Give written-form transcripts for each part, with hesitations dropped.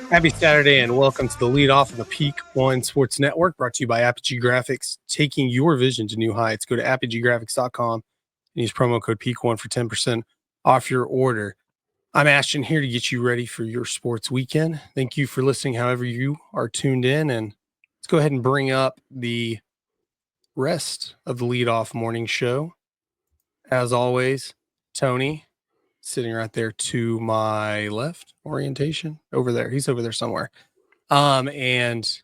Happy Saturday and welcome to the Leadoff of the Peak One Sports Network, brought to you by Apogee Grafix, taking your vision to new heights. Go to apogeegrafix.com and use promo code PEAK1 for 10% off your order. I'm Ashton, here to get you ready for your sports weekend. Thank you for listening however you are tuned in, and let's go ahead and bring up the rest of the Leadoff morning show. As always, Tony, sitting right there to my left, orientation over there. He's over there somewhere. And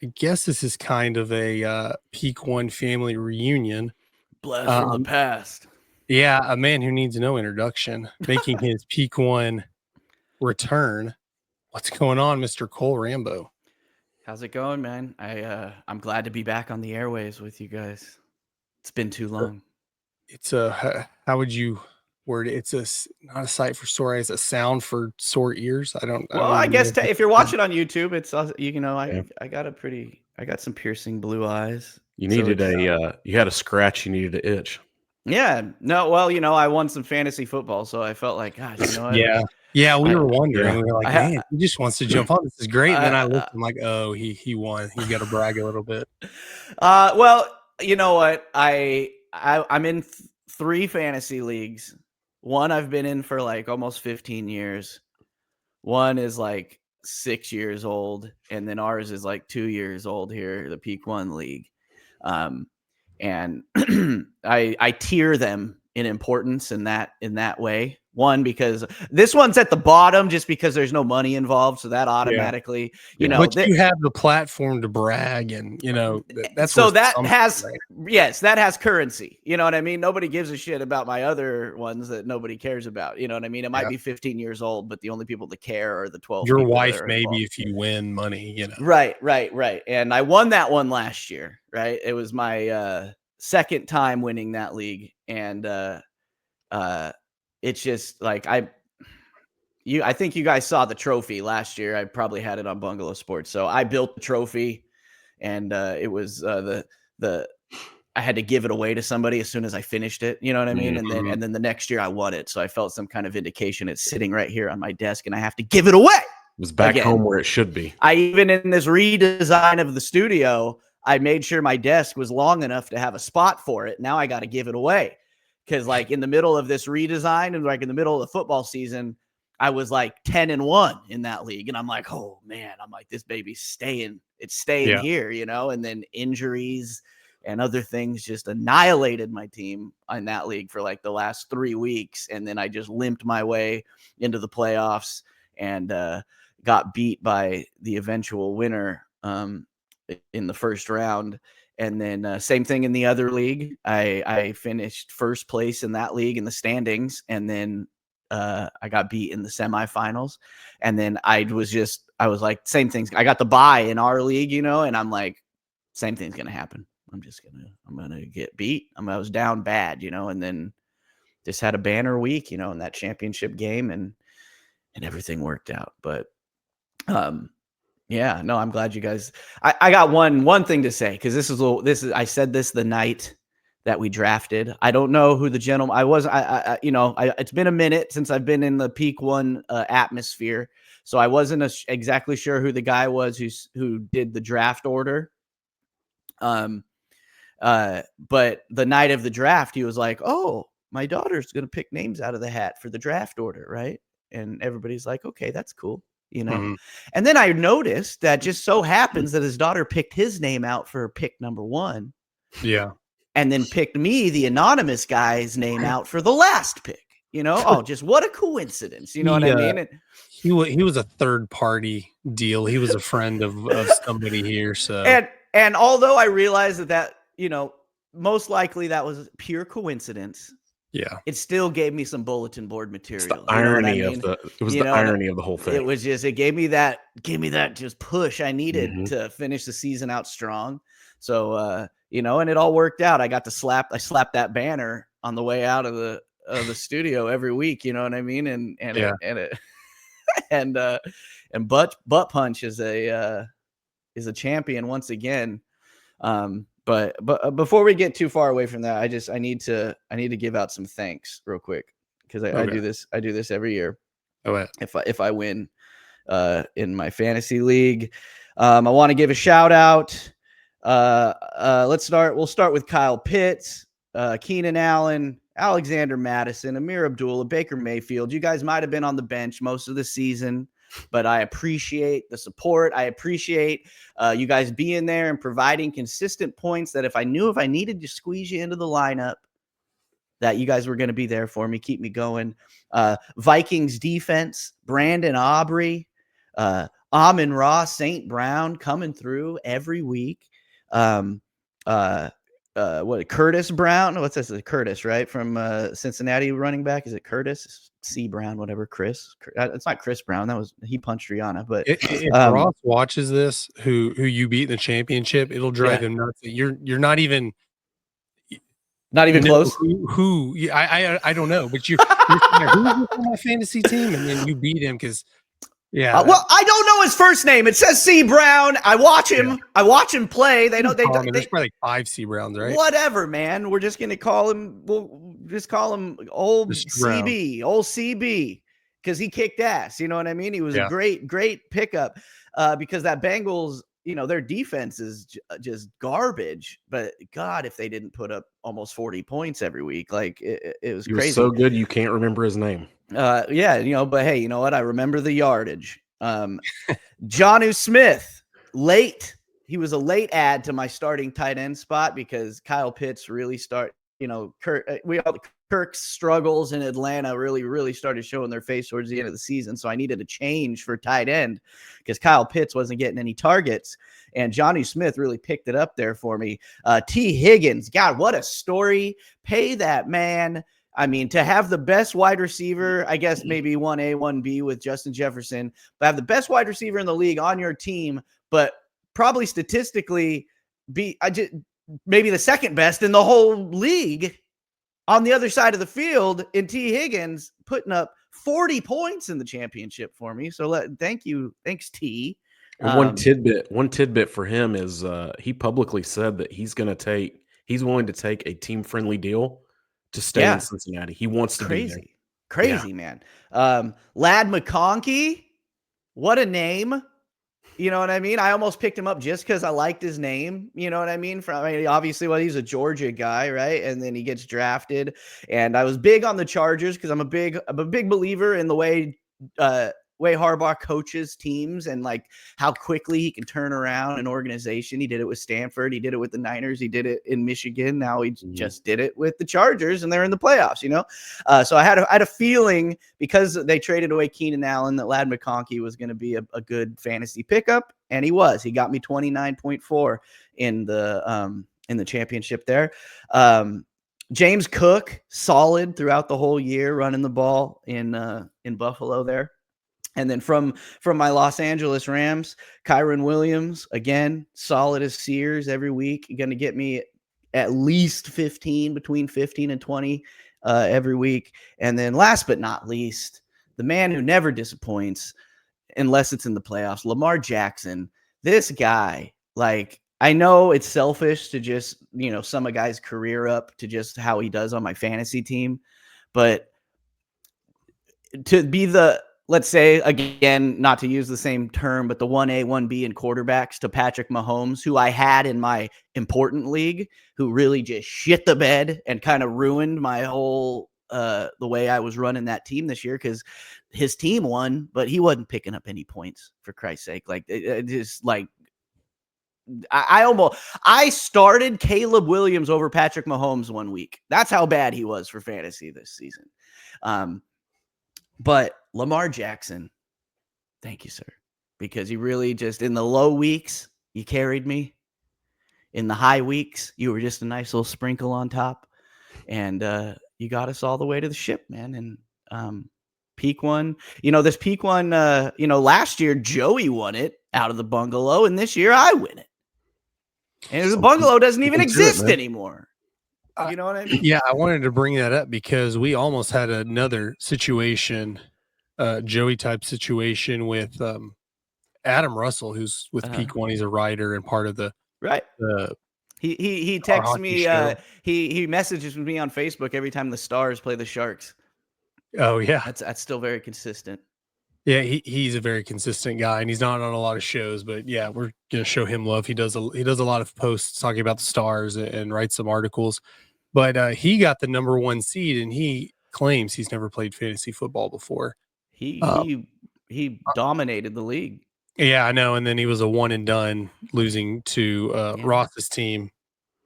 I guess this is kind of a Peak One family reunion. Blast from the past. Yeah, a man who needs no introduction, making his Peak One return. What's going on, Mr. Cole Rambo? How's it going, man? I'm glad to be back on the airways with you guys. It's been too long. It's a, how would you word it? It's not a sight for sore eyes, a sound for sore ears. I guess if you're watching on YouTube, it's I got some piercing blue eyes. You needed you had a scratch, you needed an itch. Yeah, no, well, I won some fantasy football, so I felt like, gosh, you know what? Yeah, we were wondering. We were like, man, he just wants to jump on. This is great. And then I looked, I'm like, oh, he won. He's got to brag a little bit. Well, you know what? I'm in 3 fantasy leagues. One I've been in for like almost 15 years. One is like 6 years old, and then ours is like 2 years old here, the Peak One League. And I tier them in importance in that way. One, because this one's at the bottom just because there's no money involved, so that automatically, but you have the platform to brag, and that's so that has that has currency. You know what I mean? Nobody gives a shit about my other ones that nobody cares about. You know what I mean? It might be 15 years old, but the only people that care are the 12. Your wife, maybe, if you win money, Right. And I won that one last year. Right, it was my second time winning that league, and it's just like I think you guys saw the trophy last year. I probably had it on Bungalow Sports. So I built the trophy, and it was I had to give it away to somebody as soon as I finished it. You know what I mean? Mm-hmm. And then the next year I won it. So I felt some kind of vindication. It's sitting right here on my desk, and I have to give it away. It was back home where it should be. I even, in this redesign of the studio, I made sure my desk was long enough to have a spot for it. Now I got to give it away. Because like in the middle of this redesign and like in the middle of the football season, I was like 10-1 in that league. And I'm like, oh man, this baby's staying. It's staying here, and then injuries and other things just annihilated my team in that league for like the last 3 weeks. And then I just limped my way into the playoffs and got beat by the eventual winner in the first round. And then same thing in the other league. I finished first place in that league in the standings. And then I got beat in the semifinals. And then I was like, same things. I got the bye in our league, and I'm like, same thing's going to happen. I'm going to get beat. I was down bad, and then just had a banner week, in that championship game, and everything worked out. But, yeah, no, I'm glad you guys. I got one thing to say, because this is I said this the night that we drafted. I don't know who the gentleman I was. It's been a minute since I've been in the Peak One atmosphere, so I wasn't exactly sure who the guy was who did the draft order. But the night of the draft, he was like, "Oh, my daughter's gonna pick names out of the hat for the draft order, right?" And everybody's like, "Okay, that's cool." And then I noticed that just so happens that his daughter picked his name out for pick number 1. Yeah. And then picked me, the anonymous guy's name, out for the last pick. Oh, just what a coincidence. You know what I mean? And he was a third party deal. He was a friend of somebody here. So and although I realized that, most likely that was pure coincidence. Yeah, it still gave me some bulletin board material. It's the irony of the whole thing. It gave me that just push I needed to finish the season out strong. So and it all worked out. I slapped that banner on the way out of the studio every week. You know what I mean? And butt punch is a champion once again. But before we get too far away from that, I need to give out some thanks real quick. because I do this. I do this every year. Oh, if I win in my fantasy league, I want to give a shout out. We'll start with Kyle Pitts, Keenan Allen, Alexander Madison, Amir Abdullah, Baker Mayfield. You guys might have been on the bench most of the season, but I appreciate the support. I appreciate you guys being there and providing consistent points that if I needed to squeeze you into the lineup, that you guys were going to be there for me, keep me going. Vikings defense, Brandon Aubrey, Amon-Ra St. Brown coming through every week. Curtis Brown? What's this? Curtis, right? From Cincinnati running back. Is it Curtis? C. Brown, whatever. Chris. It's not Chris Brown. He punched Rihanna. But if Ross watches this, who you beat in the championship, it'll drive him nuts. You're not even close. I don't know, but you're who's on my fantasy team, and then you beat him because. Yeah. Well, I don't know his first name. It says C. Brown. I watch him. Yeah. I watch him play. There's probably like 5 C. Browns, right? Whatever, man. We're just gonna call him. We'll just call him Old CB, Old CB, because he kicked ass. You know what I mean? He was a great pickup. Because that Bengals, their defense is just garbage. But God, if they didn't put up almost 40 points every week, like it was crazy. Was so good you can't remember his name. But hey, you know what? I remember the yardage. Jonnu Smith, late. He was a late add to my starting tight end spot because Kyle Pitts really Kirk's struggles in Atlanta really started showing their face towards the end of the season. So I needed a change for tight end because Kyle Pitts wasn't getting any targets. And Jonnu Smith really picked it up there for me. T. Higgins, God, what a story. Pay that man. I mean, to have the best wide receiver, I guess maybe 1A, 1B with Justin Jefferson, but have the best wide receiver in the league on your team, but probably statistically maybe the second best in the whole league on the other side of the field in T. Higgins, putting up 40 points in the championship for me. So thank you. Thanks, T. And one tidbit for him is he publicly said that he's willing to take a team-friendly deal to stay in Cincinnati. He wants to be there. Crazy, man. Lad McConkey, what a name. You know what I mean? I almost picked him up just because I liked his name. You know what I mean? Obviously, he's a Georgia guy, right? And then he gets drafted. And I was big on the Chargers because I'm a big believer in the way Harbaugh coaches teams and like how quickly he can turn around an organization. He did it with Stanford. He did it with the Niners. He did it in Michigan. Now he just did it with the Chargers, and they're in the playoffs, So I had a feeling because they traded away Keenan Allen that Lad McConkey was going to be a good fantasy pickup, and he was. He got me 29.4 in the championship there. James Cook, solid throughout the whole year, running the ball in Buffalo there. And then from my Los Angeles Rams, Kyron Williams, again, solid as Sears every week. Going to get me at least 15, between 15 and 20 every week. And then last but not least, the man who never disappoints unless it's in the playoffs, Lamar Jackson. This guy, like, I know it's selfish to just, sum a guy's career up to just how he does on my fantasy team. But to be let's say, again, not to use the same term, but the 1A, 1B in quarterbacks to Patrick Mahomes, who I had in my important league, who really just shit the bed and kind of ruined my whole, the way I was running that team this year, because his team won, but he wasn't picking up any points, for Christ's sake. Like, it just like, I started Caleb Williams over Patrick Mahomes one week. That's how bad he was for fantasy this season. But Lamar Jackson, thank you, sir, because he really just, in the low weeks, you carried me. In the high weeks, you were just a nice little sprinkle on top, and you got us all the way to the ship, man. And peak one, this peak one, last year Joey won it out of the Bungalow, and this year I win it. And the Bungalow doesn't even exist anymore. You know what I mean? Yeah, I wanted to bring that up because we almost had another situation, Joey type situation with Adam Russell, who's with Peak One. He's a writer and part of the right. He texts me. He messages me on Facebook every time the Stars play the Sharks. Oh yeah. That's still very consistent. Yeah, he's a very consistent guy, and he's not on a lot of shows. But yeah, we're gonna show him love. He does a lot of posts talking about the Stars and writes some articles. But he got the #1 seed, and he claims he's never played fantasy football before. Uh, He dominated the league. yeah, I know. And then he was a one and done, losing to Yeah. Ross's team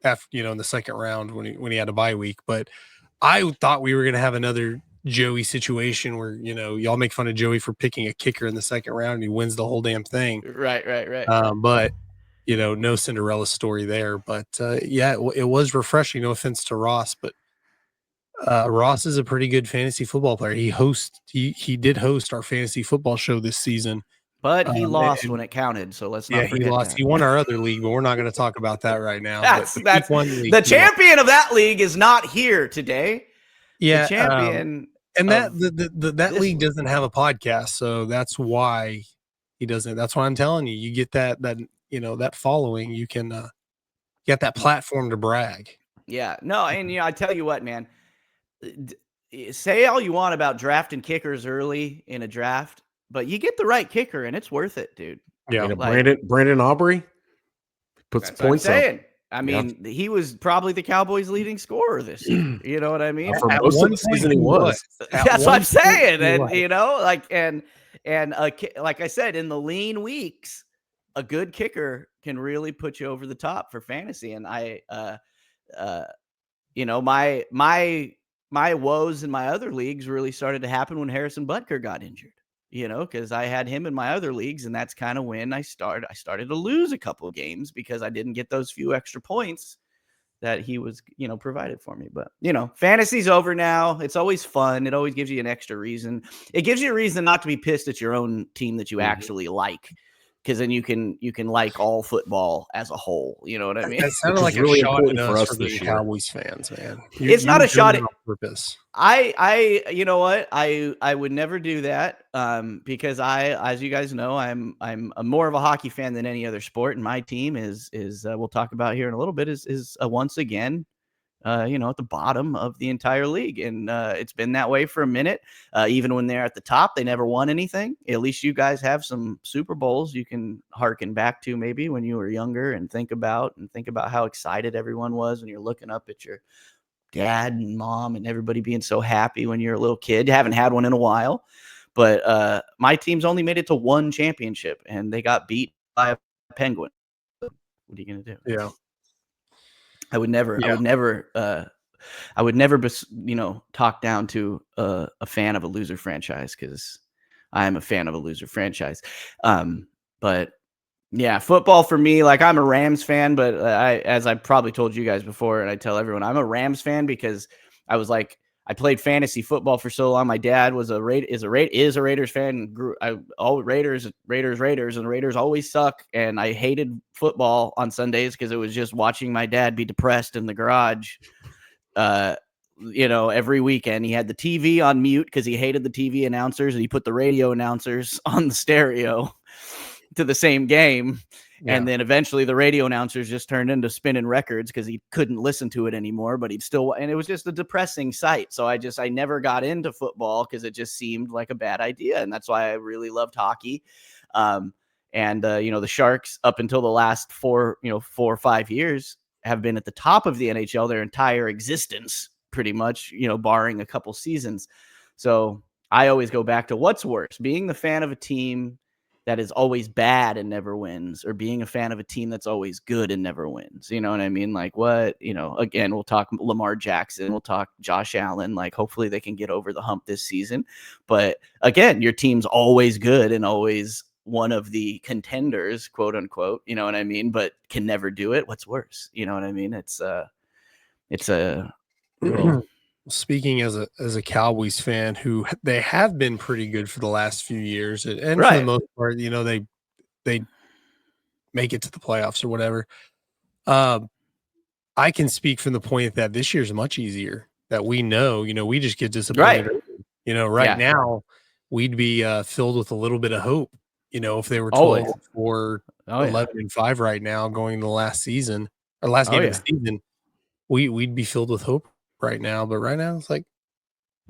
after in the second round when he had a bye week. But I thought we were gonna have another Joey situation where y'all make fun of Joey for picking a kicker in the second round and he wins the whole damn thing. Right. But no Cinderella story there. But yeah, it was refreshing. No offense to Ross, but Ross is a pretty good fantasy football player. He did host our fantasy football show this season. But he lost when it counted, so let's not forget he lost. that. He won our other league, but we're not going to talk about that right now. That's the champion of that league is not here today. Yeah, the champion, and that league doesn't have a podcast, so that's why he doesn't. That's why I'm telling you, you get that following, you can get that platform to brag. Yeah, no, and I tell you what, man, say all you want about drafting kickers early in a draft, but you get the right kicker, and it's worth it, dude. Yeah, Brandon Aubrey puts points up. I mean, he was probably the Cowboys' leading scorer this year. You know what I mean? For most of the season, he was. That's what I'm saying. And and like I said, in the lean weeks, a good kicker can really put you over the top for fantasy. And my woes in my other leagues really started to happen when Harrison Butker got injured. Because I had him in my other leagues, and that's kind of when I started to lose a couple of games because I didn't get those few extra points that he was, provided for me. But, fantasy's over now. It's always fun. It always gives you an extra reason. It gives you a reason not to be pissed at your own team that you actually like, because then you can like all football as a whole. You know what I mean? That sounded like really a shot important at for us us this year. Cowboys fans, man. It's not a shot at purpose. you know what? I would never do that because as you guys know, I'm more of a hockey fan than any other sport, and my team is we'll talk about here in a little bit is once again at the bottom of the entire league, and it's been that way for a minute. Even when they're at the top, they never won anything. At least you guys have some Super Bowls you can harken back to maybe when you were younger and think about how excited everyone was when you're looking up at your dad and mom and everybody being so happy when you're a little kid. You haven't had one in a while, but my team's only made it to one championship, and they got beat by a Penguin. What are you gonna do? Yeah. I would never, talk down to a fan of a loser franchise, because I am a fan of a loser franchise. But yeah, football for me, like I'm a Rams fan, but as I probably told you guys before, and I tell everyone, I'm a Rams fan because I played fantasy football for so long. My dad was a Raiders fan. Raiders, and the Raiders always suck. And I hated football on Sundays because it was just watching my dad be depressed in the garage. Every weekend he had the TV on mute because he hated the TV announcers, and he put the radio announcers on the stereo to the same game. Yeah. And then eventually the radio announcers just turned into spinning records because he couldn't listen to it anymore, but and it was just a depressing sight. So I never got into football because it just seemed like a bad idea. And that's why I really loved hockey. The Sharks, up until the last 4 or 5 years, have been at the top of the NHL their entire existence, pretty much, barring a couple seasons. So I always go back to what's worse, being the fan of a team that is always bad and never wins, or being a fan of a team that's always good and never wins. You know what I mean? Like again, we'll talk Lamar Jackson, we'll talk Josh Allen, like hopefully they can get over the hump this season. But again, your team's always good and always one of the contenders, quote unquote, you know what I mean? But can never do it. What's worse? You know what I mean? It's a little... Speaking as a Cowboys fan, who they have been pretty good for the last few years, and right. For the most part, they make it to the playoffs or whatever. I can speak from the point that this year's much easier. That we know, we just get disappointed. Right now, we'd be filled with a little bit of hope. If they were 12 or 11-5 right now, going the last season or last game of the season, we'd be filled with hope right now. But right now, it's like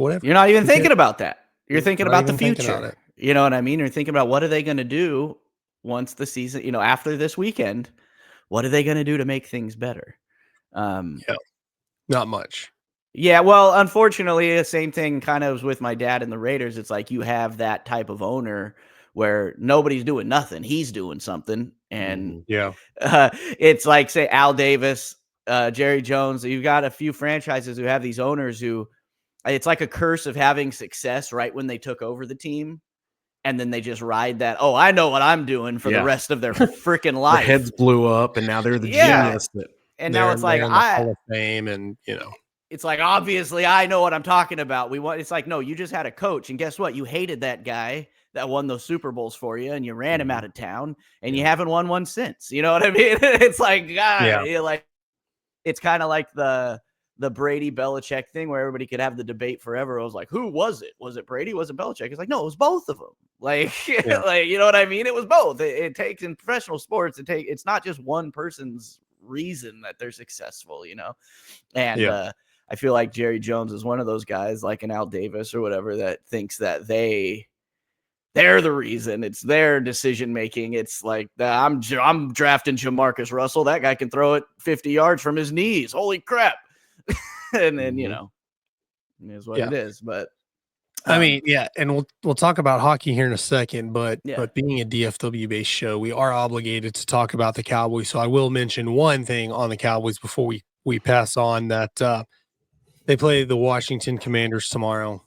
whatever. You're not even thinking about that. You're thinking Not about the even thinking future. about it. You know what I mean? You're thinking about what are they going to do once the season, after this weekend, what are they going to do to make things better? Yeah, not much. Yeah, well, unfortunately, the same thing kind of was with my dad and the Raiders. It's like you have that type of owner where nobody's doing nothing. He's doing something. And Yeah. it's like, say, Al Davis, Jerry Jones. You've got a few franchises who have these owners who it's like a curse of having success right when they took over the team. And then they just ride that, oh, I know what I'm doing for the rest of their freaking life. Their heads blew up, and now they're the genius. And now it's like, they're in the Hall of Fame, and it's like, obviously I know what I'm talking about. It's like, no, you just had a coach, and guess what? You hated that guy that won those Super Bowls for you, and you ran him out of town, and you haven't won one since. You know what I mean? It's like, God, like it's kind of like the Brady Belichick thing where everybody could have the debate forever. I was like, who was it? Was it Brady? Was it Belichick? It's like, no, it was both of them. Like, like, you know what I mean? It was both. It takes in professional sports. It's not just one person's reason that they're successful, And I feel like Jerry Jones is one of those guys, like an Al Davis or whatever, that thinks that they're the reason. It's their decision making. It's like I'm drafting Jamarcus Russell. That guy can throw it 50 yards from his knees. Holy crap! And then it is what it is. But I mean, and we'll talk about hockey here in a second. But being a DFW based show, we are obligated to talk about the Cowboys. So I will mention one thing on the Cowboys before we pass on that they play the Washington Commanders tomorrow.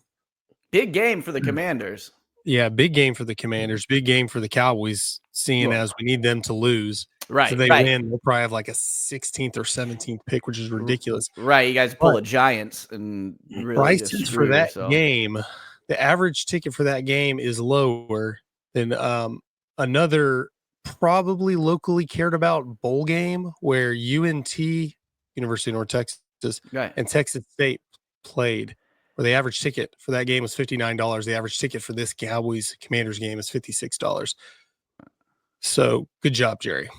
Big game for the Commanders. Yeah, big game for the Commanders. Big game for the Cowboys, seeing as we need them to lose. Right. So they win, we'll probably have like a 16th or 17th pick, which is ridiculous. Right. You guys pull a Giants and really prices for that game. The average ticket for that game is lower than another probably locally cared about bowl game where UNT, University of North Texas, and Texas State played, where the average ticket for that game was $59. The average ticket for this Cowboys Commanders game is $56. So good job, Jerry.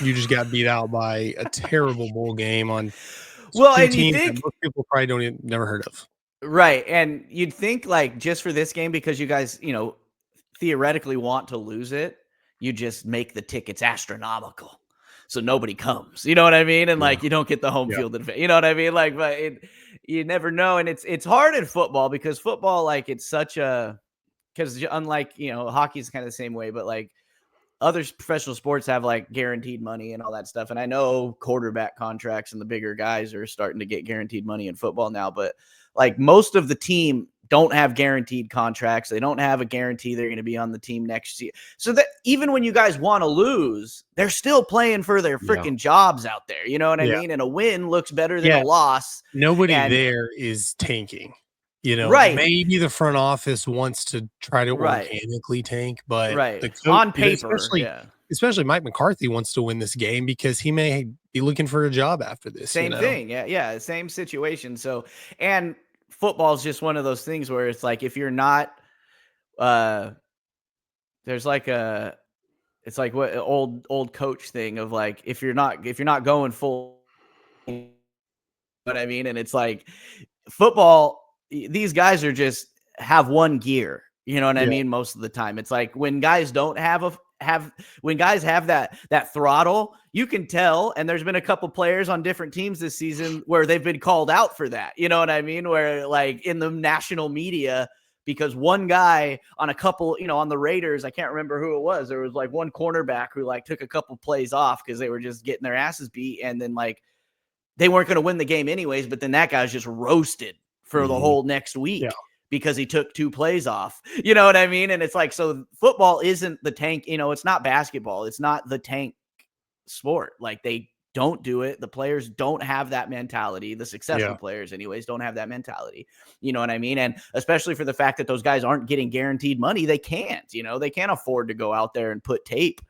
You just got beat out by a terrible bowl game on and teams you think that most people probably never heard of. Right. And you'd think like just for this game, because you guys, theoretically want to lose it, you just make the tickets astronomical. So nobody comes, you know what I mean? And like, you don't get the home field advantage, you know what I mean? Like, but you never know. And it's hard in football because football, like it's because unlike, hockey is kind of the same way, but like other professional sports have like guaranteed money and all that stuff. And I know quarterback contracts and the bigger guys are starting to get guaranteed money in football now, but like most of the team don't have guaranteed contracts. They don't have a guarantee they're going to be on the team next year. So that even when you guys want to lose, they're still playing for their freaking jobs out there. You know what I mean? And a win looks better than a loss. Nobody there is tanking. Maybe the front office wants to try to organically tank, but the coach, on paper, especially Mike McCarthy wants to win this game because he may be looking for a job after this. Same thing. Yeah. Same situation. So, and football is just one of those things where it's like, if you're not, there's like it's like what old coach thing of like, if you're not going full, you know what I mean? And it's like football, these guys are just have one gear, you know what I mean? Most of the time it's like when guys don't have when guys have that throttle, you can tell. And there's been a couple players on different teams this season where they've been called out for that. You know what I mean? Where like in the national media, because one guy on a couple, on the Raiders, I can't remember who it was. There was like one cornerback who like took a couple plays off because they were just getting their asses beat. And then like, they weren't going to win the game anyways, but then that guy was just roasted for the whole next week because he took 2 plays off. You know what I mean? And it's like, so football isn't the tank, it's not basketball. It's not the tank sport. Like they don't do it. The players don't have that mentality. The successful players anyways don't have that mentality. You know what I mean? And especially for the fact that those guys aren't getting guaranteed money, they can't, they can't afford to go out there and put tape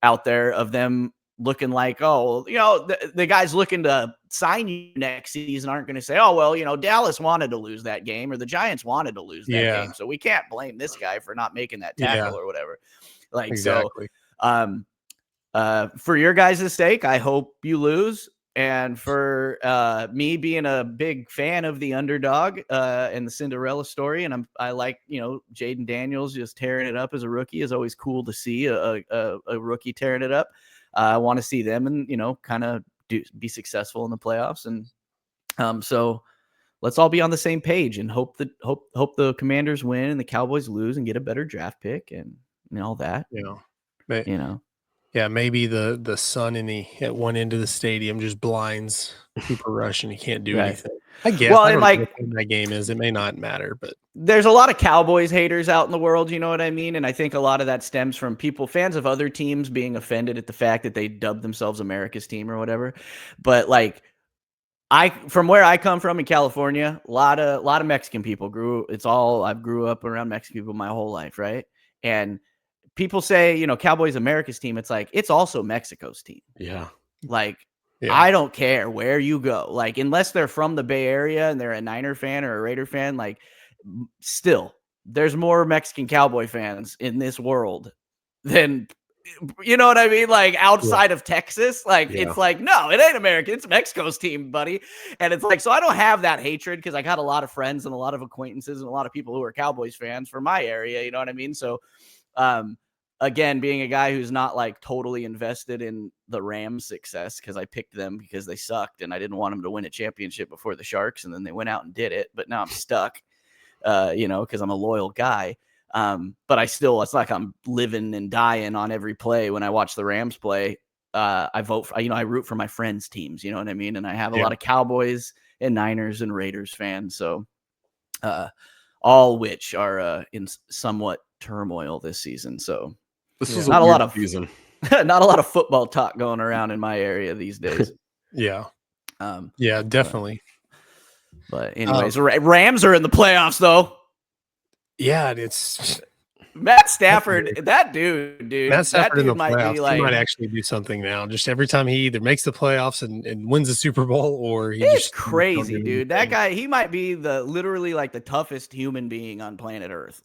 out there of them looking like, the guys looking to sign you next season aren't going to say, oh, well, Dallas wanted to lose that game or the Giants wanted to lose that game. So we can't blame this guy for not making that tackle or whatever. Like, exactly. So, for your guys' sake, I hope you lose. And for me being a big fan of the underdog and the Cinderella story, and I like, Jaden Daniels just tearing it up as a rookie is always cool to see a rookie tearing it up. I want to see them and, kind of be successful in the playoffs. And so let's all be on the same page and hope the Commanders win and the Cowboys lose and get a better draft pick and all that. Yeah, maybe the sun at one end of the stadium just blinds Cooper Rush and he can't do anything. I guess. Well, I and don't know what that game is. It may not matter, but there's a lot of Cowboys haters out in the world, you know what I mean? And I think a lot of that stems from fans of other teams being offended at the fact that they dubbed themselves America's team or whatever. But from where I come from in California, a lot of Mexican people I grew up around Mexican people my whole life, right? And people say, Cowboys America's team. It's like, it's also Mexico's team. Yeah. I don't care where you go. Unless they're from the Bay Area and they're a Niner fan or a Raider fan, still, there's more Mexican Cowboy fans in this world than, you know what I mean? Outside of Texas, it's no, it ain't American. It's Mexico's team, buddy. And it's so I don't have that hatred because I got a lot of friends and a lot of acquaintances and a lot of people who are Cowboys fans from my area. You know what I mean? So, again, being a guy who's not totally invested in the Rams' success because I picked them because they sucked and I didn't want them to win a championship before the Sharks, and then they went out and did it. But now I'm stuck, because I'm a loyal guy. But it's like I'm living and dying on every play when I watch the Rams play. I vote for, I root for my friends' teams. You know what I mean? And I have a lot of Cowboys and Niners and Raiders fans. So, all which are in somewhat turmoil this season. So this is not a lot of season. Not a lot of football talk going around in my area these days. Yeah, definitely. But anyways, Rams are in the playoffs though. Yeah, it's Matt Stafford, that dude. Matt Stafford in the might playoffs. be He might actually do something now. Just every time he either makes the playoffs and wins the Super Bowl, or he's crazy, dude. That guy, he might be literally the toughest human being on planet Earth.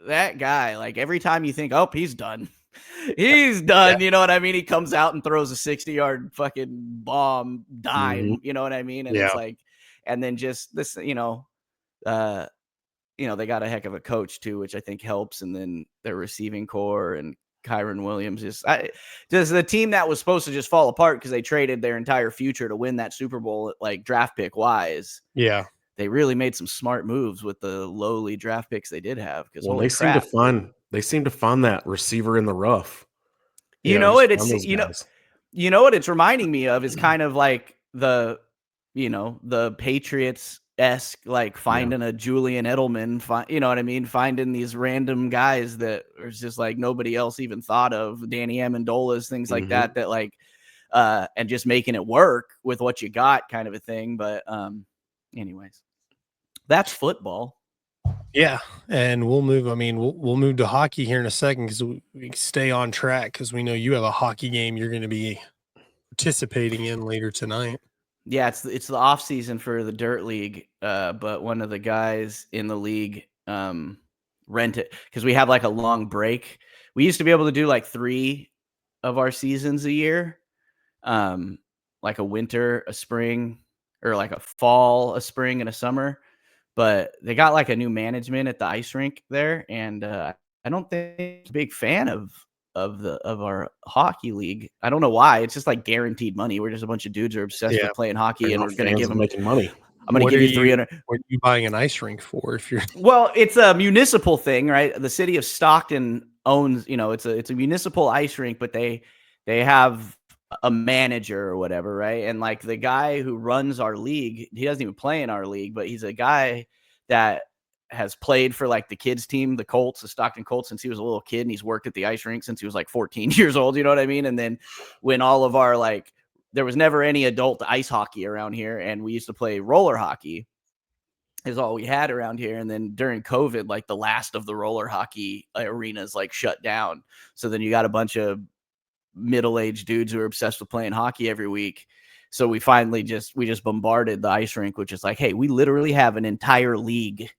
That guy, every time you think, oh, he's done. He's done. Yeah. You know what I mean? He comes out and throws a 60-yard fucking bomb dime. Mm-hmm. You know what I mean? And it's and then just this, they got a heck of a coach too, which I think helps. And then their receiving core and Kyron Williams does the team that was supposed to just fall apart because they traded their entire future to win that Super Bowl, draft pick wise. Yeah. They really made some smart moves with the lowly draft picks they did have. Because they seem to find that receiver in the rough. You know what it's reminding me of is kind of the Patriots-esque, finding a Julian Edelman, you know what I mean? Finding these random guys that are just nobody else even thought of, Danny Amendola's, things like that and just making it work with what you got, kind of a thing. But anyways, that's football. Yeah, and we'll move. I mean, we'll move to hockey here in a second because we stay on track because we know you have a hockey game you're going to be participating in later tonight. Yeah, it's the off season for the Dirt League, but one of the guys in the league rent it because we have a long break. We used to be able to do 3 of our seasons a year, a winter, a spring, or a fall, a spring, and a summer. But they got a new management at the ice rink there, and I don't think I'm a big fan of our hockey league. I don't know why. It's just guaranteed money. We're just a bunch of dudes who are obsessed with playing hockey, and we're going to give them making money. I'm going to give you 300. What are you buying an ice rink for? If you're it's a municipal thing, right? The city of Stockton owns. It's a municipal ice rink, but they have a manager or whatever, right? And the guy who runs our league, he doesn't even play in our league, but he's a guy that has played for the kids team, the Colts, the Stockton Colts, since he was a little kid, and he's worked at the ice rink since he was 14 years old. You know what I mean? And then when all of our there was never any adult ice hockey around here, and we used to play roller hockey is all we had around here. And then during COVID, the last of the roller hockey arenas shut down. So then you got a bunch of middle-aged dudes who are obsessed with playing hockey every week. So we finally just bombarded the ice rink, which is hey, we literally have an entire league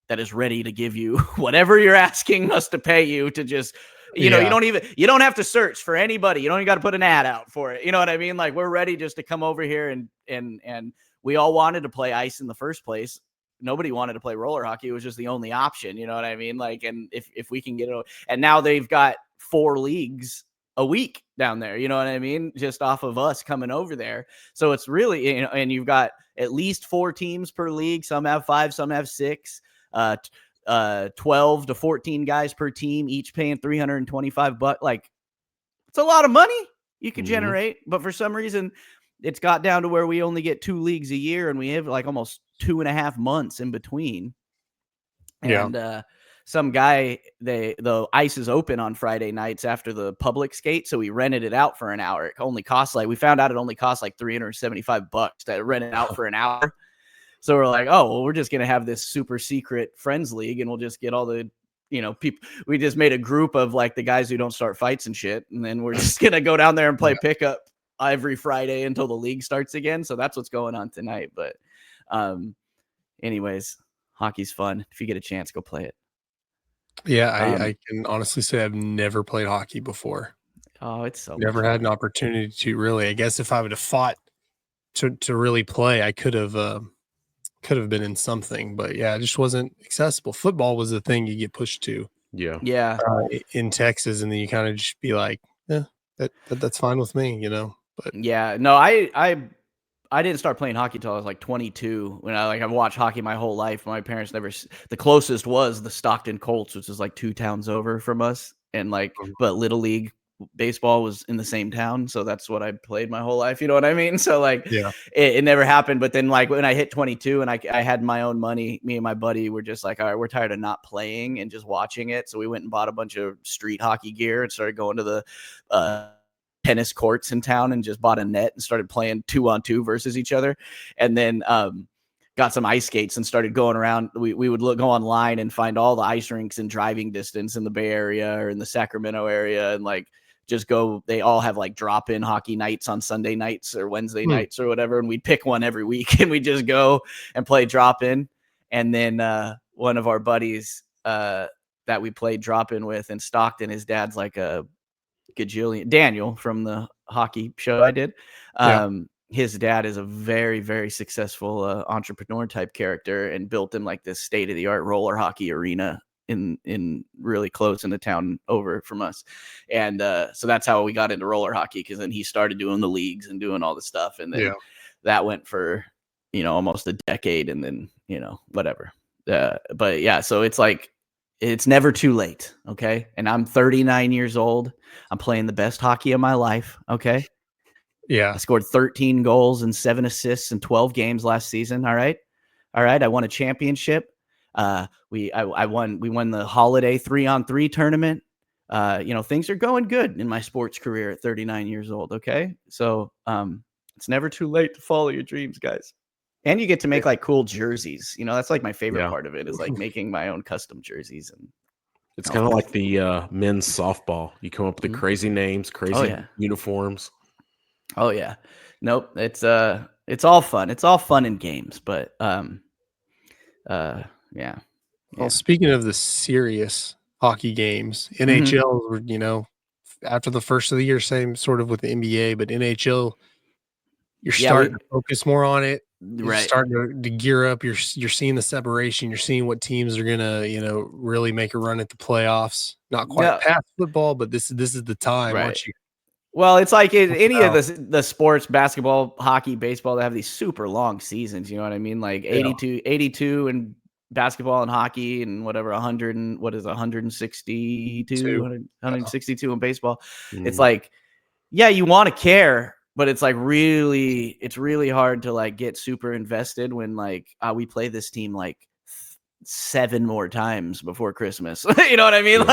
that is ready to give you whatever you're asking us to pay you to just you don't have to search for anybody. You don't even got to put an ad out for it. You know what I mean? Like, we're ready just to come over here and we all wanted to play ice in the first place. Nobody wanted to play roller hockey. It was just the only option. You know what I mean? Like, and if we can get it, and now they've got 4 leagues a week down there. You know what I mean? Just off of us coming over there. So it's really, you know, and you've got at least 4 teams per league. Some have 5, some have 6. 12 to 14 guys per team, each paying $325. Like, it's a lot of money you could generate, but for some reason it's got down to where we only get 2 leagues a year and we have like almost 2.5 months in between. And some guy, the ice is open on Friday nights after the public skate, so we rented it out for an hour. It only costs we found out it only costs like $375 to rent it out for an hour. So we're like, oh, well, we're just going to have this super secret friends league and we'll just get all the, you know, people. We just made a group of like the guys who don't start fights and shit. And then we're just going to go down there and play pickup every Friday until the league starts again. So that's what's going on tonight. But anyways, hockey's fun. If you get a chance, go play it. Yeah, I can honestly say I've never played hockey before. Oh, it's so never had an opportunity to really. I guess if I would have fought to really play, I could have been in something, but yeah, it just wasn't accessible. Football was the thing you get pushed to. Yeah. In Texas, and then you kind of just be like, yeah, that's fine with me, you know. But yeah, no, I didn't start playing hockey till I was like 22. When I've watched hockey my whole life. My parents never. The closest was the Stockton Colts, which is like 2 towns over from us, and but Little League baseball was in the same town, so that's what I played my whole life. You know what I mean? So it never happened. But then when I hit 22 and I had my own money, me and my buddy were just like, all right, we're tired of not playing and just watching it. So we went and bought a bunch of street hockey gear and started going to the tennis courts in town and just bought a net and started playing 2-on-2 versus each other. And then got some ice skates and started going around. We would go online and find all the ice rinks in driving distance in the Bay Area or in the Sacramento area, and just go. They all have drop-in hockey nights on Sunday nights or Wednesday nights or whatever, and we'd pick one every week and we just go and play drop-in. And then one of our buddies that we played drop-in with in Stockton, his dad's like a gajillion. Daniel from the hockey show I did. His dad is a very, very successful entrepreneur type character and built him like this state-of-the-art roller hockey arena in really close in the town over from us. And so that's how we got into roller hockey, because then he started doing the leagues and doing all the stuff. And then that went for, almost a decade, and then, whatever. But yeah, so it's like, it's never too late. Okay. And I'm 39 years old. I'm playing the best hockey of my life. Okay. Yeah. I scored 13 goals and 7 assists in 12 games last season. All right. I won a championship. We won the holiday 3-on-3 tournament. Things are going good in my sports career at 39 years old. Okay. So, it's never too late to follow your dreams, guys. And you get to make cool jerseys. That's my favorite part of it, is making my own custom jerseys. And it's kind of like the men's softball. You come up with the crazy names, crazy uniforms. Oh yeah. Nope. It's all fun. It's all fun and games, but yeah. Well, speaking of the serious hockey games, NHL, after the first of the year, same sort of with the NBA, but NHL, you're starting to focus more on it. You're starting to gear up. You're seeing the separation. You're seeing what teams are gonna, really make a run at the playoffs. Not quite past football, but this is the time. Right. Well, it's like any of the sports, basketball, hockey, baseball, they have these super long seasons. You know what I mean? Like 82 in basketball and hockey, and whatever 162 in baseball. It's like, yeah, you want to care, but it's like it's really hard to get super invested when we play this team 7 more times before Christmas. You know what I mean?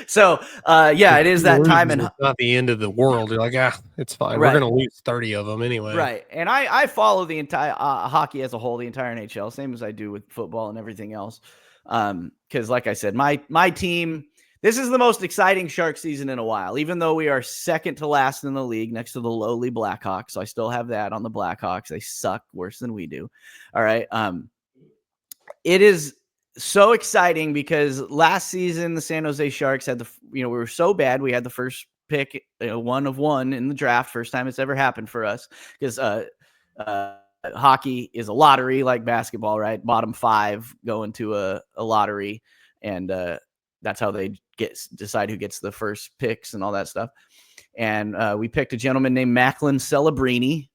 So it is that time, and it's not the end of the world. You're like, it's fine. Right. We're going to lose 30 of them anyway. Right. And I follow the entire hockey as a whole, the entire NHL, same as I do with football and everything else. Because like I said, my team, this is the most exciting Shark season in a while, even though we are second to last in the league next to the lowly Blackhawks. So I still have that on the Blackhawks. They suck worse than we do. All right. It is so exciting because last season the San Jose Sharks had we were so bad. We had the first pick, 1 of 1 in the draft. First time it's ever happened for us because hockey is a lottery like basketball, right? Bottom 5 go into a lottery, and that's how they decide who gets the first picks and all that stuff. And we picked a gentleman named Macklin Celebrini,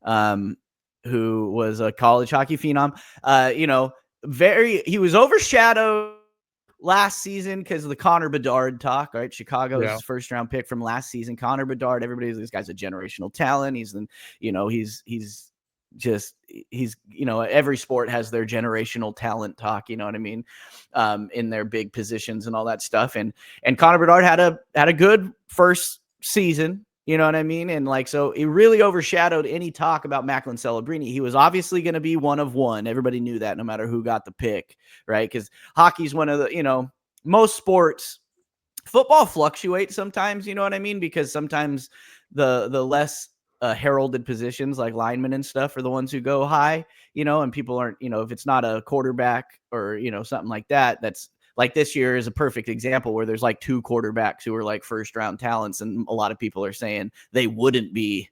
who was a college hockey phenom. He was overshadowed last season because of the Connor Bedard talk, right? Chicago's first round pick from last season. Connor Bedard, this guy's a generational talent. Every sport has their generational talent talk, you know what I mean? In their big positions and all that stuff. And Connor Bedard had a good first season, you know what I mean? And so it really overshadowed any talk about Macklin Celebrini. He was obviously going to be 1 of 1. Everybody knew that no matter who got the pick, right? Because hockey's one of the, most sports, football fluctuates sometimes, you know what I mean? Because sometimes the less heralded positions like linemen and stuff are the ones who go high, and people aren't, if it's not a quarterback or, something like that, that's like this year is a perfect example where there's 2 quarterbacks who are first round talents. And a lot of people are saying they wouldn't be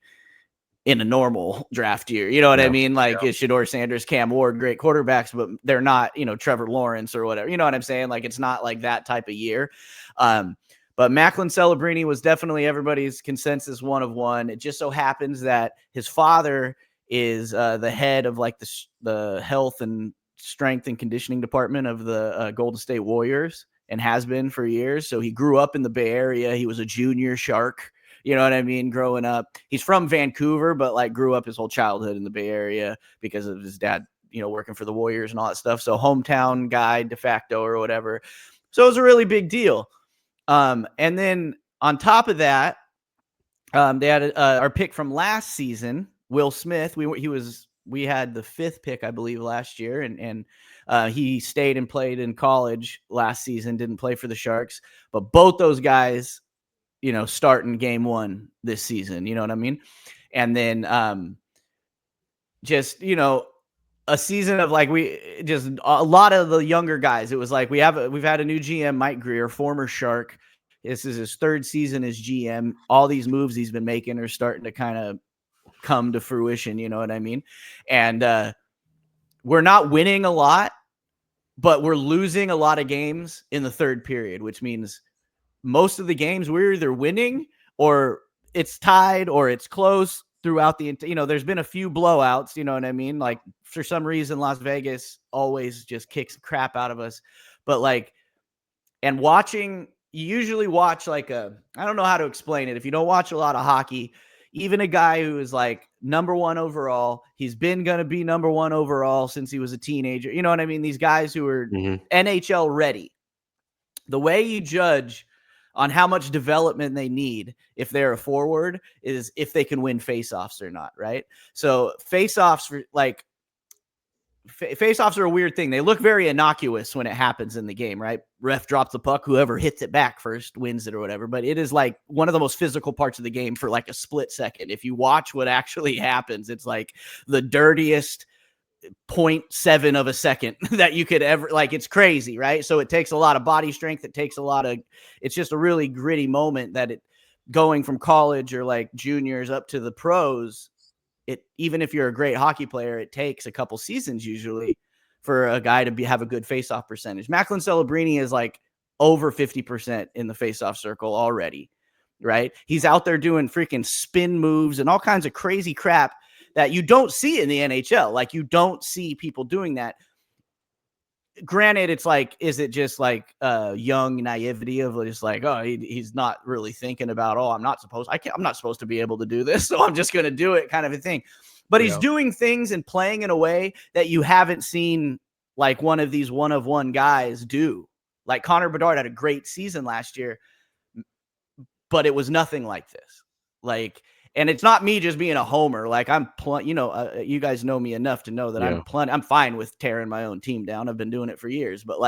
in a normal draft year. You know what I mean? Is Shedeur Sanders, Cam Ward, great quarterbacks, but they're not, Trevor Lawrence or whatever. You know what I'm saying? It's not like that type of year. But Macklin Celebrini was definitely everybody's consensus 1 of 1. It just so happens that his father is the head of the health and strength and conditioning department of the Golden State Warriors and has been for years. So he grew up in the Bay Area. He was a junior Shark, you know what I mean? Growing up, he's from Vancouver, but grew up his whole childhood in the Bay Area because of his dad, working for the Warriors and all that stuff. So hometown guy de facto or whatever. So it was a really big deal. And then on top of that, they had our pick from last season, Will Smith. We had the 5th pick, I believe, last year, and he stayed and played in college last season, didn't play for the Sharks, but both those guys, start in game 1 this season, you know what I mean? And then a season of a lot of the younger guys. It was we've had a new GM, Mike Greer, former Shark. This is his 3rd season as GM. All these moves he's been making are starting to kind of come to fruition, you know what I mean? And we're not winning a lot, but we're losing a lot of games in the 3rd period, which means most of the games we're either winning or it's tied or it's close throughout there's been a few blowouts, you know what I mean? For some reason, Las Vegas always just kicks the crap out of us. But and watching, you usually watch I don't know how to explain it. If you don't watch a lot of hockey, even a guy who is number 1 overall, he's been going to be number 1 overall since he was a teenager. You know what I mean? These guys who are NHL ready. The way you judge on how much development they need if they're a forward is if they can win faceoffs or not, right? So faceoffs are a weird thing. They look very innocuous when it happens in the game, right? Ref drops the puck, whoever hits it back first wins it or whatever. But it is one of the most physical parts of the game for a split second. If you watch what actually happens, it's the dirtiest 0.7 of a second that you could ever, it's crazy, right? So it takes a lot of body strength. It's just a really gritty moment that going from college or juniors up to the pros, even if you're a great hockey player, it takes a couple seasons usually for a guy to have a good faceoff percentage. Macklin Celebrini is over 50% in the faceoff circle already, right? He's out there doing freaking spin moves and all kinds of crazy crap that you don't see in the NHL. You don't see people doing that. Granted, it's is it just young naivety of just he's not really thinking about, I'm not supposed to be able to do this, so I'm just going to do it kind of a thing. But he's doing things and playing in a way that you haven't seen one of these 1 of 1 guys do. Connor Bedard had a great season last year, but it was nothing like this. And it's not me just being a homer. You guys know me enough to know that I'm fine with tearing my own team down. I've been doing it for years, but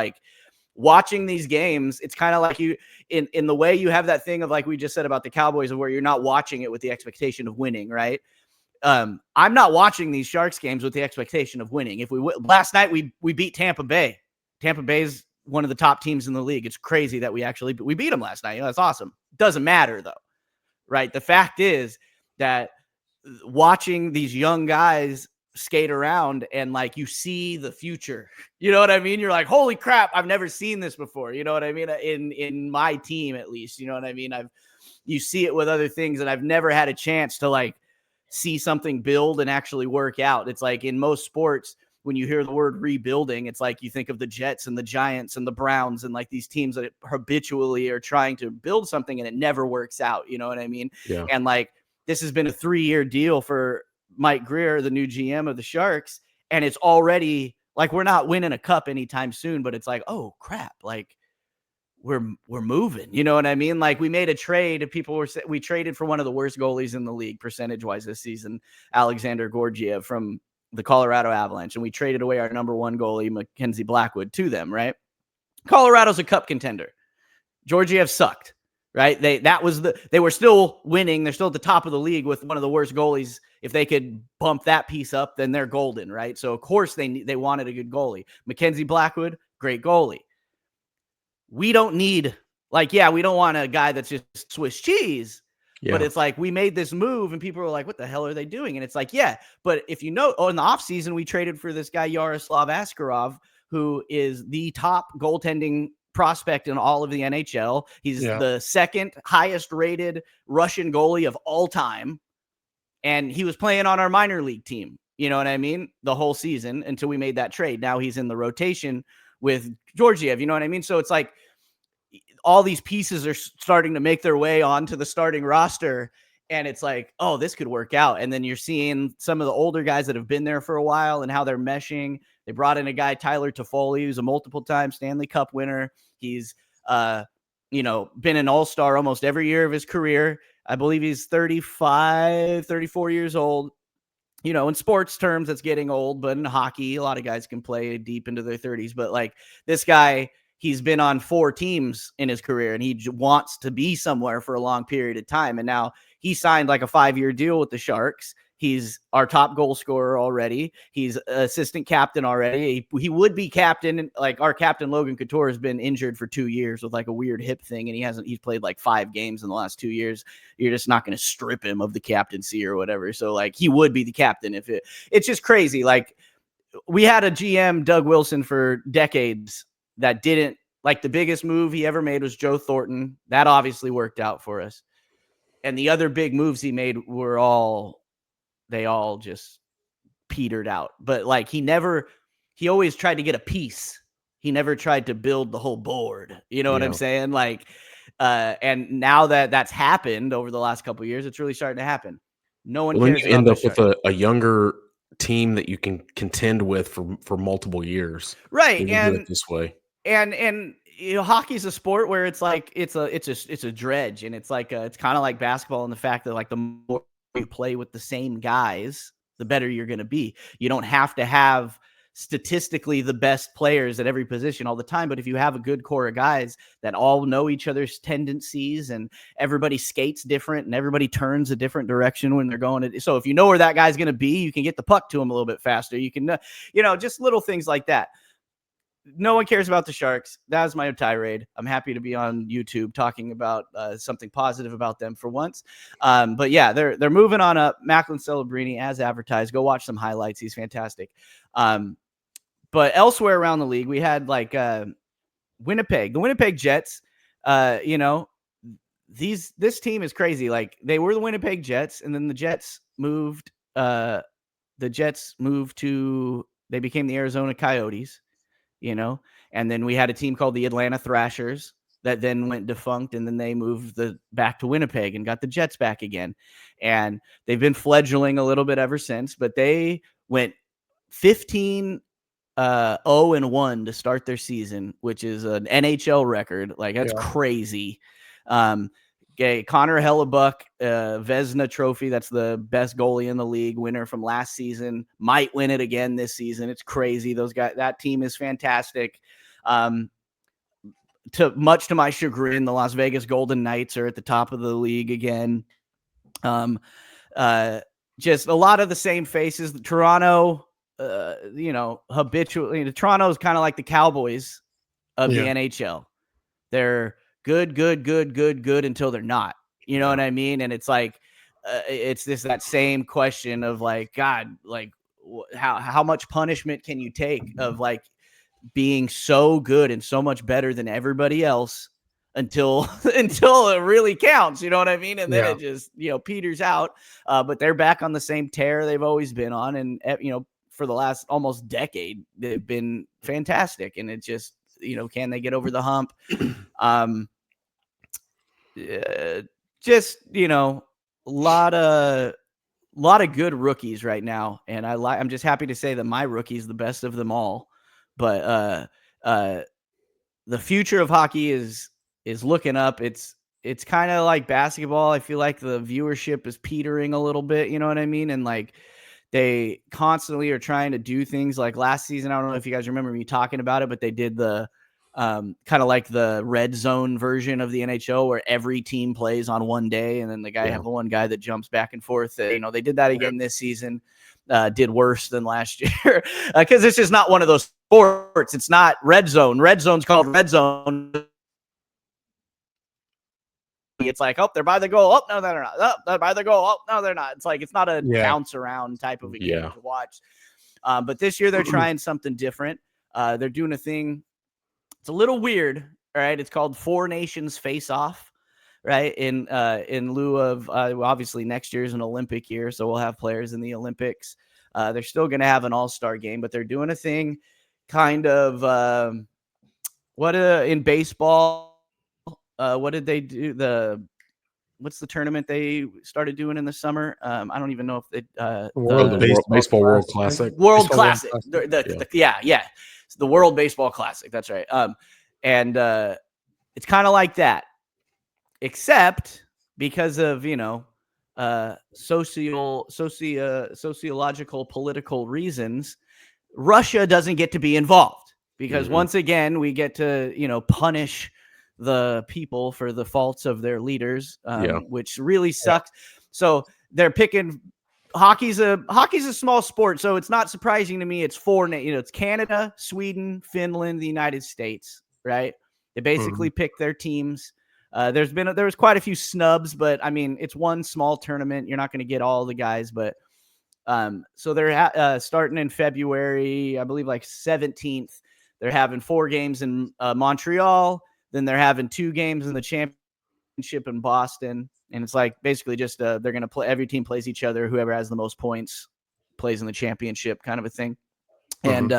watching these games, it's kind of you in the way you have that thing of we just said about the Cowboys, of where you're not watching it with the expectation of winning, right? I'm not watching these Sharks games with the expectation of winning. If last night we beat Tampa Bay Tampa Bay's one of the top teams in the league. It's crazy that we beat them last night. That's awesome. Doesn't matter though, right? The fact is that watching these young guys skate around and like you see the future, you know what I mean? You're like, holy crap, I've never seen this before. You know what I mean? In my team, at least, you know what I mean? You see it with other things, and I've never had a chance to like see something build and actually work out. It's like in most sports, when you hear the word rebuilding, it's like you think of the Jets and the Giants and the Browns and like these teams that habitually are trying to build something and it never works out. You know what I mean? Yeah. And like, this has been a 3-year deal for Mike Greer, the new GM of the Sharks. And it's already like, we're not winning a cup anytime soon, but it's like, oh crap. Like we're moving, you know what I mean? Like we made a trade. We traded for one of the worst goalies in the league percentage wise this season, Alexander Georgiev from the Colorado Avalanche. And we traded away our number 1 goalie, Mackenzie Blackwood, to them, right? Colorado's a cup contender. Georgiev sucked, right? They were still winning. They're still at the top of the league with one of the worst goalies. If they could bump that piece up, then they're golden, right? So of course they wanted a good goalie. Mackenzie Blackwood, great goalie. We don't need we don't want a guy that's just Swiss cheese. Yeah. But it's like we made this move and people were like, what the hell are they doing? And it's like, yeah, but if you know, in the offseason, we traded for this guy, Yaroslav Askarov, who is the top goaltending prospect in all of the NHL. He's the second highest rated Russian goalie of all time. And he was playing on our minor league team, you know what I mean? The whole season until we made that trade. Now he's in the rotation with Georgiev, you know what I mean? So it's like, all these pieces are starting to make their way onto the starting roster. And it's like, oh, this could work out. And then you're seeing some of the older guys that have been there for a while and how they're meshing. They brought in a guy, Tyler Toffoli, who's a multiple-time Stanley Cup winner. He's, been an all-star almost every year of his career. I believe he's 34 years old. You know, in sports terms, that's getting old, but in hockey, a lot of guys can play deep into their 30s. But like this guy, he's been on 4 teams in his career and he wants to be somewhere for a long period of time. And now he signed like a 5-year deal with the Sharks. He's our top goal scorer already. He's assistant captain already. He would be captain. Like our captain, Logan Couture, has been injured for 2 years with like a weird hip thing. And he's played like 5 games in the last 2 years. You're just not going to strip him of the captaincy or whatever. So like he would be the captain it's just crazy. Like we had a GM, Doug Wilson, for decades that didn't, like the biggest move he ever made was Joe Thornton. That obviously worked out for us. And the other big moves he made they all just petered out. But like he always tried to get a piece. He never tried to build the whole board. You know what I'm saying? Like, and now that's happened over the last couple of years, it's really starting to happen. No one cares. When you end up with a younger team that you can contend with for multiple years. Right. And do it this way. And you know, hockey's a sport where it's like it's a dredge, and it's like it's kind of like basketball in the fact that like the more you play with the same guys, the better you're going to be. You don't have to have statistically the best players at every position all the time, but if you have a good core of guys that all know each other's tendencies and everybody skates different and everybody turns a different direction when they're going so if you know where that guy's going to be, you can get the puck to him a little bit faster. You can just little things like that. No one cares about the Sharks. That was my tirade. I'm happy to be on YouTube talking about something positive about them for once. But yeah, they're moving on up. Macklin Celebrini, as advertised. Go watch some highlights. He's fantastic. But elsewhere around the league, we had like Winnipeg. The Winnipeg Jets, this team is crazy. Like they were the Winnipeg Jets, and then the Jets moved. They became the Arizona Coyotes. And then we had a team called the Atlanta Thrashers that then went defunct, and then they moved back to Winnipeg and got the Jets back again. And they've been fledgling a little bit ever since, but they went 15-0-1 to start their season, which is an NHL record. Like that's crazy. Connor Hellebuck, Vezina Trophy. That's the best goalie in the league, winner from last season. Might win it again this season. It's crazy. That team is fantastic. Much to my chagrin, the Las Vegas Golden Knights are at the top of the league again. Just a lot of the same faces. Toronto, habitually, Toronto is kind of like the Cowboys of the NHL. They're good until they're not. You know what I mean? And it's like, it's that same question of like, God, like how much punishment can you take of like being so good and so much better than everybody else until it really counts, you know what I mean? And then it just, peters out. But they're back on the same tear they've always been on. And, for the last almost decade, they've been fantastic. And it just, can they get over the hump? Just, a lot of good rookies right now. And I'm just happy to say that my rookie is the best of them all. But the future of hockey is looking up. It's kind of like basketball. I feel like the viewership is petering a little bit, you know what I mean? And like they constantly are trying to do things like last season. I don't know if you guys remember me talking about it, but they did the kind of like the red zone version of the NHL where every team plays on one day. And then have the one guy that jumps back and forth. They did that again this season. Did worse than last year because it's just not one of those sports. It's not red zone. Red zone's called red zone. It's like, oh, they're by the goal. Oh, no, they're not. Oh, they're by the goal. Oh, no, they're not. It's like, it's not a bounce around type of a game to watch. But this year they're trying something different. They're doing a thing. It's a little weird. All right. It's called Four Nations Face Off. Right. In lieu of obviously next year is an Olympic year. So we'll have players in the Olympics. They're still going to have an all-star game, but they're doing a thing kind of in baseball. What did they do? What's the tournament they started doing in the summer? I don't even know if it the Baseball World Classic. World Classic. It's the World Baseball Classic. That's right. And it's kind of like that. Except because of, sociological, political reasons, Russia doesn't get to be involved because once again, we get to, punish the people for the faults of their leaders, which really sucks. So they're picking hockey's a small sport. So it's not surprising to me. It's it's Canada, Sweden, Finland, the United States, right? They basically pick their teams. There was quite a few snubs, but I mean, it's one small tournament. You're not going to get all the guys, but so they're starting in February, I believe like 17th. They're having 4 games in Montreal. Then they're having 2 games in the championship in Boston. And it's like basically just they're going to play. Every team plays each other. Whoever has the most points plays in the championship kind of a thing. And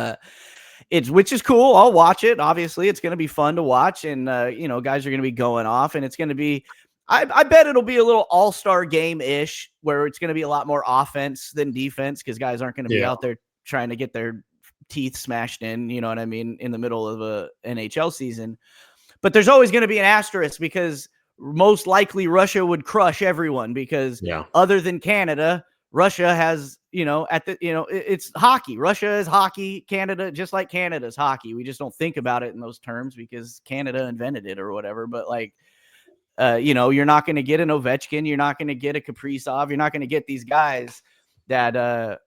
which is cool. I'll watch it. Obviously, it's going to be fun to watch, and guys are going to be going off, and it's going to be. I bet it'll be a little all-star game-ish where it's going to be a lot more offense than defense because guys aren't going to be out there trying to get their teeth smashed in. You know what I mean? In the middle of a NHL season, but there's always going to be an asterisk because most likely Russia would crush everyone because other than Canada. Russia has, it's hockey. Russia is hockey. Canada, just like Canada's hockey. We just don't think about it in those terms because Canada invented it or whatever. But like, you're not going to get an Ovechkin. You're not going to get a Kaprizov. You're not going to get these guys that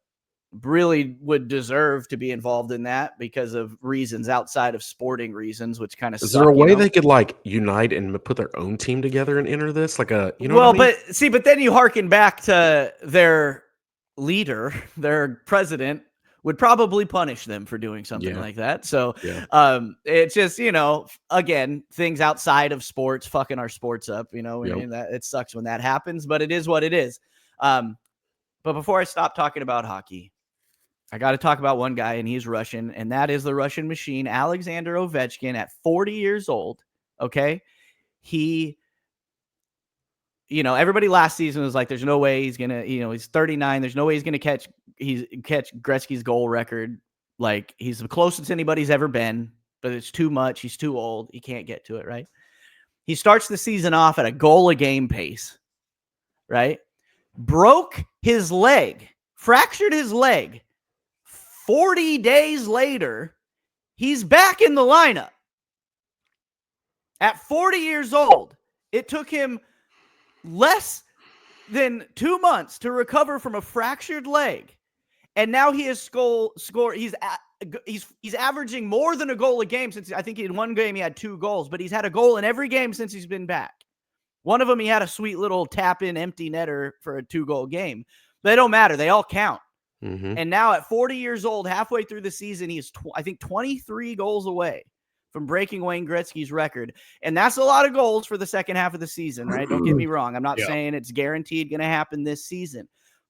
really would deserve to be involved in that because of reasons outside of sporting reasons, which kind of is there a way they could like unite and put their own team together and enter this like a but then you harken back to their leader, their president would probably punish them for doing something like that. So it's just again, things outside of sports fucking our sports up, I mean, that it sucks when that happens, but it is what it is. But before I stop talking about hockey, I got to talk about one guy, and he's Russian, and that is the Russian machine, Alexander Ovechkin, at 40 years old. Okay. He, everybody last season was like, there's no way he's going to, he's 39. There's no way he's going to catch Gretzky's goal record. Like he's the closest anybody's ever been, but it's too much. He's too old. He can't get to it. Right. He starts the season off at a goal a game pace. Right. Broke his leg, fractured his leg. 40 days later, he's back in the lineup. At 40 years old, it took him less than 2 months to recover from a fractured leg. And now he has scored. He's averaging more than a goal a game since, I think in one game he had 2 goals, but he's had a goal in every game since he's been back. One of them, he had a sweet little tap-in empty netter for a 2-goal game. They don't matter. They all count. Mm-hmm. And now at 40 years old, halfway through the season, he's, I think, 23 goals away from breaking Wayne Gretzky's record. And that's a lot of goals for the second half of the season, right? Don't get me wrong. I'm not saying it's guaranteed going to happen this season.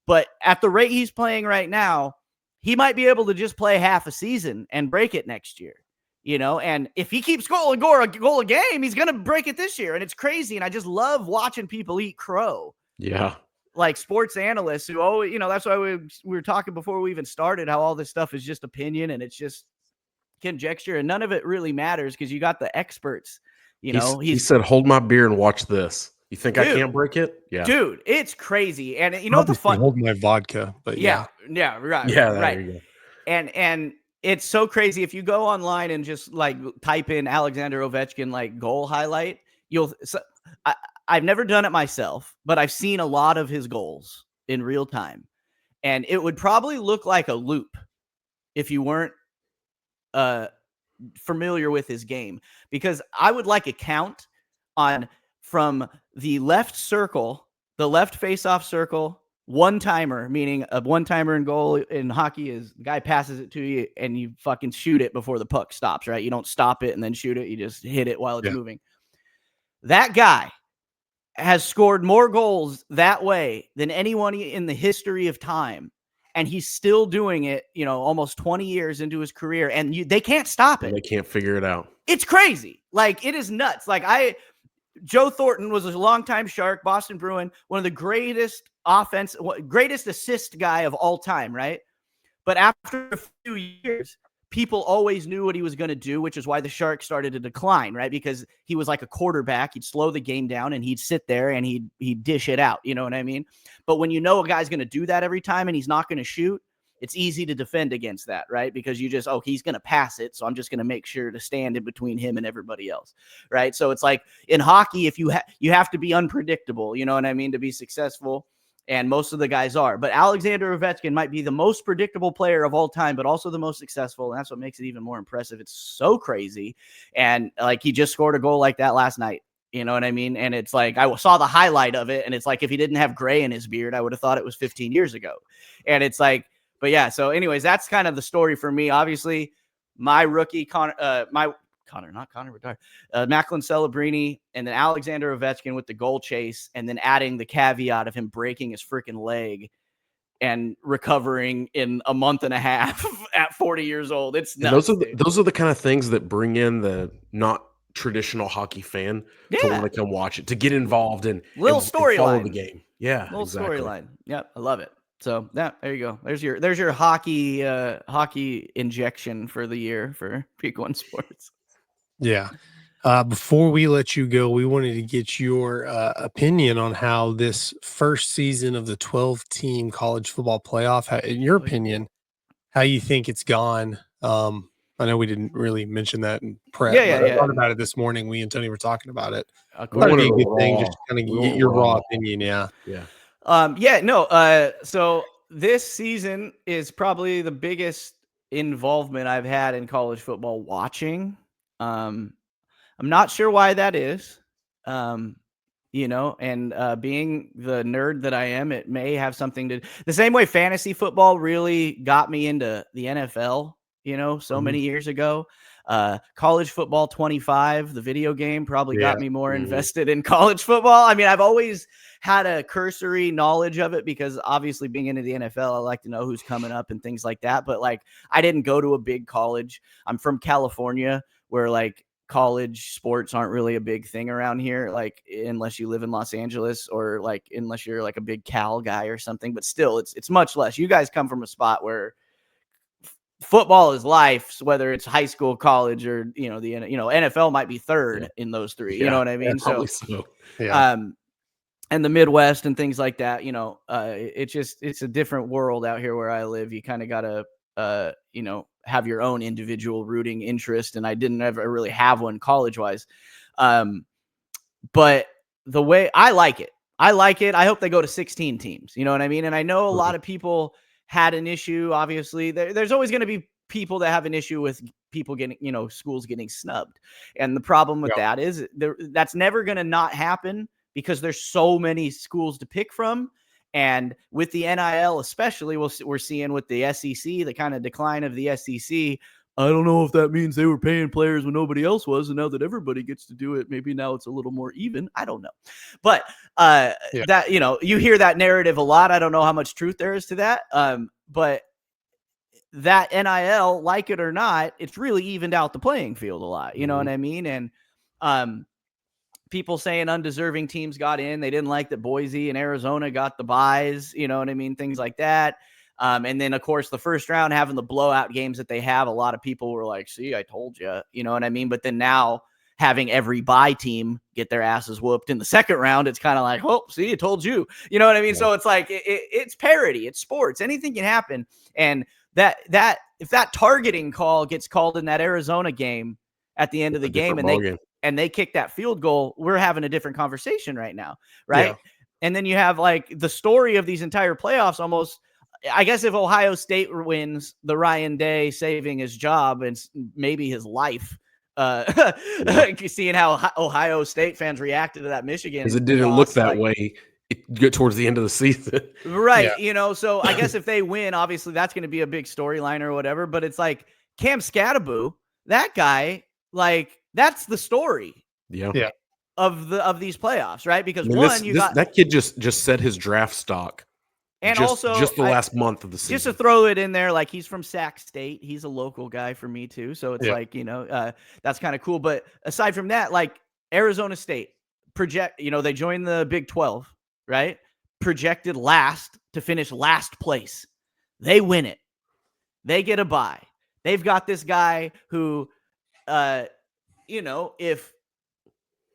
But at the rate he's playing right now, he might be able to just play half a season and break it next year. You know, and if he keeps scoring a goal a game, he's going to break it this year. And it's crazy. And I just love watching people eat crow. Yeah. Like sports analysts who, that's why we were talking before we even started, how all this stuff is just opinion and it's just conjecture. And none of it really matters because you got the experts. He said, hold my beer and watch this. You think I can't break it? Yeah. Dude, it's crazy. And you know what the fun? Hold my vodka. But right. Yeah, right. There you go. And it's so crazy. If you go online and just like type in Alexander Ovechkin, like goal highlight, I've never done it myself, but I've seen a lot of his goals in real time. And it would probably look like a loop if you weren't familiar with his game, because I would like a count on from the left circle, the left face-off circle, one-timer, meaning a one-timer in goal in hockey is the guy passes it to you and you fucking shoot it before the puck stops, right? You don't stop it and then shoot it. You just hit it while it's moving. That guy has scored more goals that way than anyone in the history of time. And he's still doing it, almost 20 years into his career. And they can't stop it. They can't figure it out. It's crazy. Like, it is nuts. Like, Joe Thornton was a longtime Shark, Boston Bruin, one of the greatest assist guy of all time, right? But after a few years, people always knew what he was going to do, which is why the Sharks started to decline, right? Because he was like a quarterback. He'd slow the game down and he'd sit there and he'd dish it out. You know what I mean? But when you know a guy's going to do that every time and he's not going to shoot, it's easy to defend against that, right? Because you just, he's going to pass it, so I'm just going to make sure to stand in between him and everybody else, right? So it's like in hockey, if you have to be unpredictable, you know what I mean, to be successful, and most of the guys are. But Alexander Ovechkin might be the most predictable player of all time, but also the most successful, and that's what makes it even more impressive. It's so crazy, and like he just scored a goal like that last night. You know what I mean? And it's like, I saw the highlight of it, and it's like, if he didn't have gray in his beard, I would have thought it was 15 years ago. And it's like, but yeah, so anyways, that's kind of the story for me. Obviously, my rookie, Macklin Celebrini, and then Alexander Ovechkin with the goal chase, and then adding the caveat of him breaking his freaking leg and recovering in a month and a half at 40 years old. It's nuts. Those are the kind of things that bring in the not traditional hockey fan to want to come watch it, to get involved in little storyline, follow the game. Yeah, little storyline. Yep, I love it. So there you go. There's your hockey injection for the year for Peak One Sports. Yeah. Before we let you go, we wanted to get your opinion on how this first season of the 12-team college football playoff, in your opinion, how you think it's gone. I know we didn't really mention that in prep. I thought about it this morning. We and Tony were talking about it. It would be a good thing just to kind of get your raw opinion. Yeah. So this season is probably the biggest involvement I've had in college football watching. I'm not sure why that is. And being the nerd that I am, it may have something to the same way fantasy football really got me into the NFL, so many years ago. College football 25, the video game, probably got me more invested in college football. I mean, I've always had a cursory knowledge of it because obviously being into the NFL, I like to know who's coming up and things like that. But like, I didn't go to a big college. I'm from California, where like college sports aren't really a big thing around here, like unless you live in Los Angeles or like unless you're like a big Cal guy or something. But still, it's much less. You guys come from a spot where football is life, whether it's high school, college, or the NFL might be third in those three. You know what I mean? And the Midwest and things like that. It's a different world out here where I live. You kind of gotta have your own individual rooting interest, and I didn't ever really have one college wise. But the way I like it. I hope they go to 16 teams. You know what I mean? And I know a lot of people had an issue. Obviously, there's always going to be people that have an issue with people getting, schools getting snubbed. And the problem with that is that's never going to not happen because there's so many schools to pick from. And with the NIL, especially, we're seeing with the SEC, the kind of decline of the SEC. I don't know if that means they were paying players when nobody else was. And now that everybody gets to do it, maybe now it's a little more even. I don't know. But that, you hear that narrative a lot. I don't know how much truth there is to that. But that NIL, like it or not, it's really evened out the playing field a lot. You know what I mean? And people saying undeserving teams got in. They didn't like that Boise and Arizona got the buys. You know what I mean? Things like that. And then, of course, the first round having the blowout games that they have, a lot of people were like, see, I told you, you know what I mean? But then now having every bye team get their asses whooped in the second round, it's kind of like, oh, see, I told you. You know what I mean? Yeah. So it's like it's parody. It's sports. Anything can happen. And that if that targeting call gets called in that Arizona game at the end of the game and they kick that field goal, we're having a different conversation right now, right? Yeah. And then you have like the story of these entire playoffs almost. I guess if Ohio State wins, the Ryan Day saving his job and maybe his life, seeing how Ohio State fans reacted to that Michigan. Because it didn't look that way towards the end of the season. Right. Yeah. So I guess if they win, obviously that's going to be a big storyline or whatever. But it's like Cam Scattaboo, that guy, like that's the story. Yeah. Of these playoffs, right? Because that kid just set his draft stock. And just the last month of the season. Just to throw it in there, like he's from Sac State. He's a local guy for me too. So it's like, that's kind of cool. But aside from that, like Arizona State they joined the Big 12, right? Projected last to finish last place. They win it. They get a bye. They've got this guy who,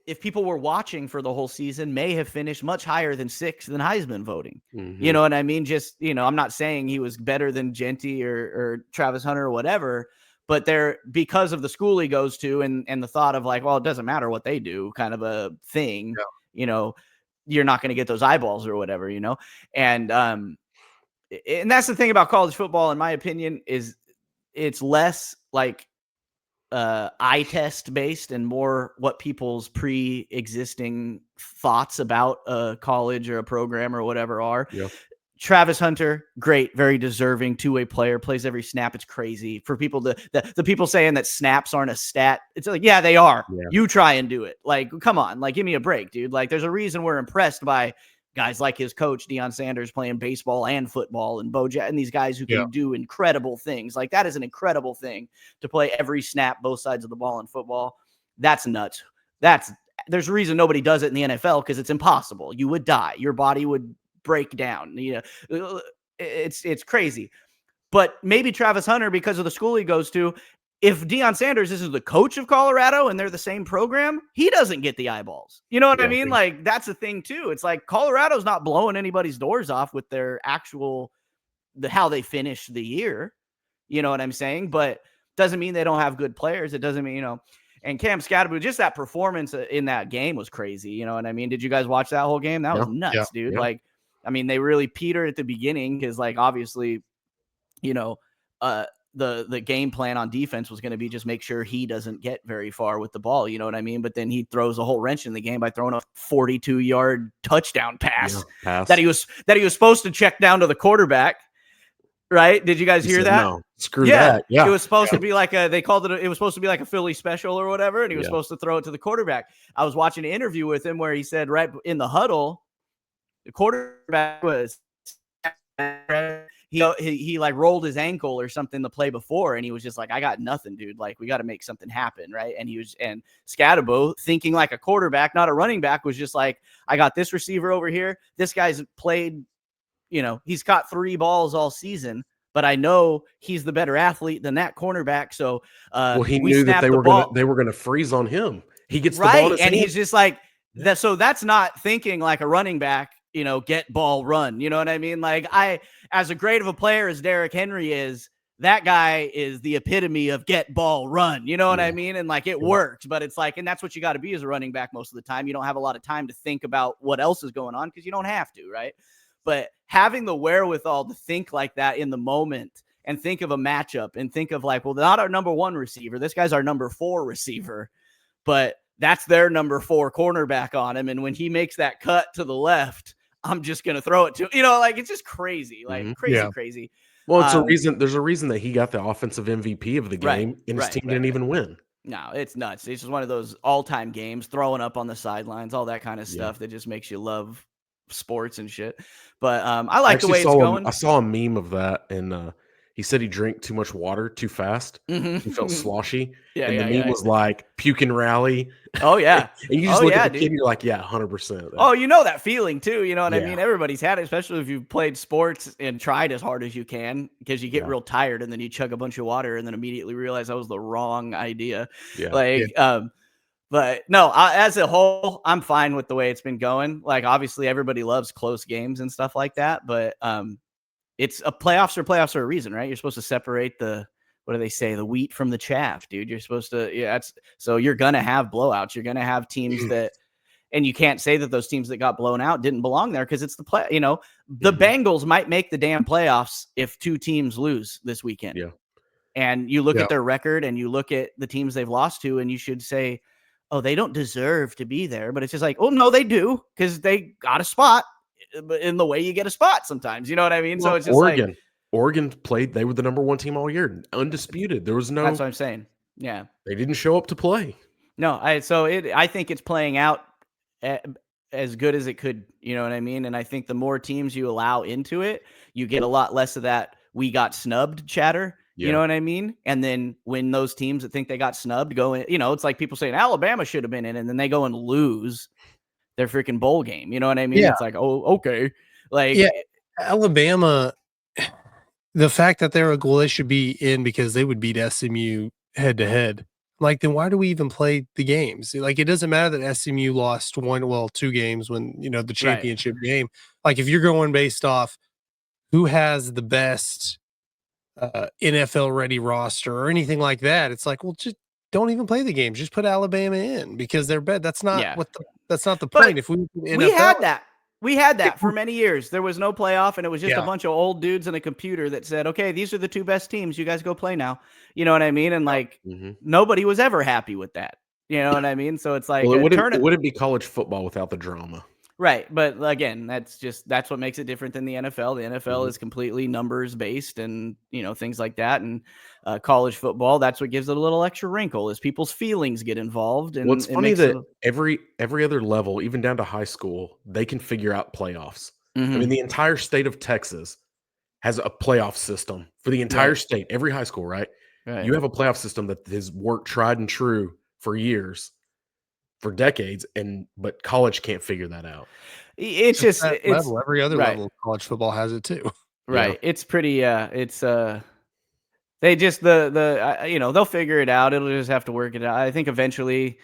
if people were watching for the whole season, may have finished much higher than 6th in Heisman voting. Mm-hmm. You know what I mean? Just, I'm not saying he was better than Genty or Travis Hunter or whatever, but because of the school he goes to and the thought of like, well, it doesn't matter what they do kind of a thing, you're not going to get those eyeballs or whatever, and that's the thing about college football, in my opinion, is it's less like, eye test based and more what people's pre-existing thoughts about a college or a program or whatever are. Yeah. Travis Hunter, great, very deserving two-way player, plays every snap. It's crazy for people the people saying that snaps aren't a stat. It's like, yeah, they are. Yeah. You try and do it. Like, come on, like give me a break, dude. Like there's a reason we're impressed by guys like his coach, Deion Sanders, playing baseball and football, and Bojack, and these guys who can do incredible things. Like that is an incredible thing to play every snap, both sides of the ball in football. That's nuts. There's a reason nobody does it in the NFL because it's impossible. You would die. Your body would break down. It's crazy. But maybe Travis Hunter, because of the school he goes to, if Deion Sanders is the coach of Colorado and they're the same program, he doesn't get the eyeballs. You know what I mean? Like that's a thing too. It's like Colorado's not blowing anybody's doors off with their how they finish the year. You know what I'm saying? But doesn't mean they don't have good players. It doesn't mean, and Cam Scattaboo, just that performance in that game was crazy. You know what I mean? Did you guys watch that whole game? That was nuts, dude. Yeah. Like, I mean, they really petered at the beginning because like, obviously, the game plan on defense was going to be just make sure he doesn't get very far with the ball. You know what I mean? But then he throws a whole wrench in the game by throwing a 42-yard touchdown pass that he was supposed to check down to the quarterback. Right? Did you guys hear that? No, screw that. Yeah. It was supposed to be like it was supposed to be like a Philly special or whatever. And he was supposed to throw it to the quarterback. I was watching an interview with him where he said right in the huddle, the quarterback was, he like rolled his ankle or something the play before. And he was just like, I got nothing, dude. Like we got to make something happen. Right. And Scattaboo, thinking like a quarterback, not a running back, was just like, I got this receiver over here. This guy's played, he's caught 3 balls all season, but I know he's the better athlete than that cornerback. So he knew that they were going to freeze on him. He gets the ball, and he's just like that. So that's not thinking like a running back, get ball run. You know what I mean? Like as a great of a player as Derrick Henry is, that guy is the epitome of get ball run. You know what I mean? And like it works, but it's like, and that's what you got to be as a running back most of the time. You don't have a lot of time to think about what else is going on because you don't have to, right? But having the wherewithal to think like that in the moment and think of a matchup and think of like, well, not our number 1 receiver. This guy's our number 4 receiver, but that's their number 4 cornerback on him. And when he makes that cut to the left, I'm just going to throw it to, like, it's just crazy, like crazy. Well, it's a reason. There's a reason that he got the offensive MVP of the game, and his team didn't even win. No, it's nuts. It's just one of those all-time games, throwing up on the sidelines, all that kind of stuff that just makes you love sports and shit. But I like the way it's going. I saw a meme of that, and he said he drank too much water too fast. He felt sloshy. And the meme was like, puke and rally. Oh, yeah. And you just look at the kid and you're like, yeah, 100%. Oh, you know that feeling too. You know what I mean? Everybody's had it, especially if you've played sports and tried as hard as you can, because you get real tired and then you chug a bunch of water and then immediately realize that was the wrong idea. But no, as a whole, I'm fine with the way it's been going. Like, obviously everybody loves close games and stuff like that, but it's playoffs are a reason, right? You're supposed to separate what do they say? The wheat from the chaff, dude. You're supposed to, so you're going to have blowouts. You're going to have teams that, and you can't say that those teams that got blown out didn't belong there, because it's the the Bengals might make the damn playoffs if 2 teams lose this weekend. Yeah. And you look at their record and you look at the teams they've lost to, and you should say, oh, they don't deserve to be there. But it's just like, oh, no, they do, because they got a spot in the way you get a spot sometimes. You know what I mean? Well, so it's just Oregon played. They were the number 1 team all year, undisputed. There was no. That's what I'm saying. Yeah, they didn't show up to play. No, I think it's playing out as good as it could. You know what I mean? And I think the more teams you allow into it, you get a lot less of that "we got snubbed" chatter. You know what I mean? And then when those teams that think they got snubbed go in, it's like people saying Alabama should have been in, and then they go and lose their freaking bowl game. You know what I mean? Yeah. It's like, oh, okay. Like, Alabama, the fact that they should be in because they would beat SMU head to head. Like, then why do we even play the games? Like, it doesn't matter that SMU lost 2 games when, the championship game. Like, if you're going based off who has the best NFL ready roster or anything like that, it's like, well, just don't even play the games. Just put Alabama in because they're bad. That's not that's not the point. If we had that for many years. There was no playoff, and it was just a bunch of old dudes and a computer that said, okay, these are the 2 best teams. You guys go play now. You know what I mean? And like, nobody was ever happy with that. You know what I mean? So it's like, it wouldn't be college football without the drama. Right. But again, that's what makes it different than the NFL. The NFL is completely numbers based and, things like that. And college football, that's what gives it a little extra wrinkle, is people's feelings get involved. And it's funny that every other level, even down to high school, they can figure out playoffs. I mean, the entire state of Texas has a playoff system for the entire state, every high school, right? You have a playoff system that has worked tried and true for years. For decades, but college can't figure that out. It's just level. Every other level of college football has it too. Right. It's pretty. They just they'll figure it out. It'll just have to work it out. I think eventually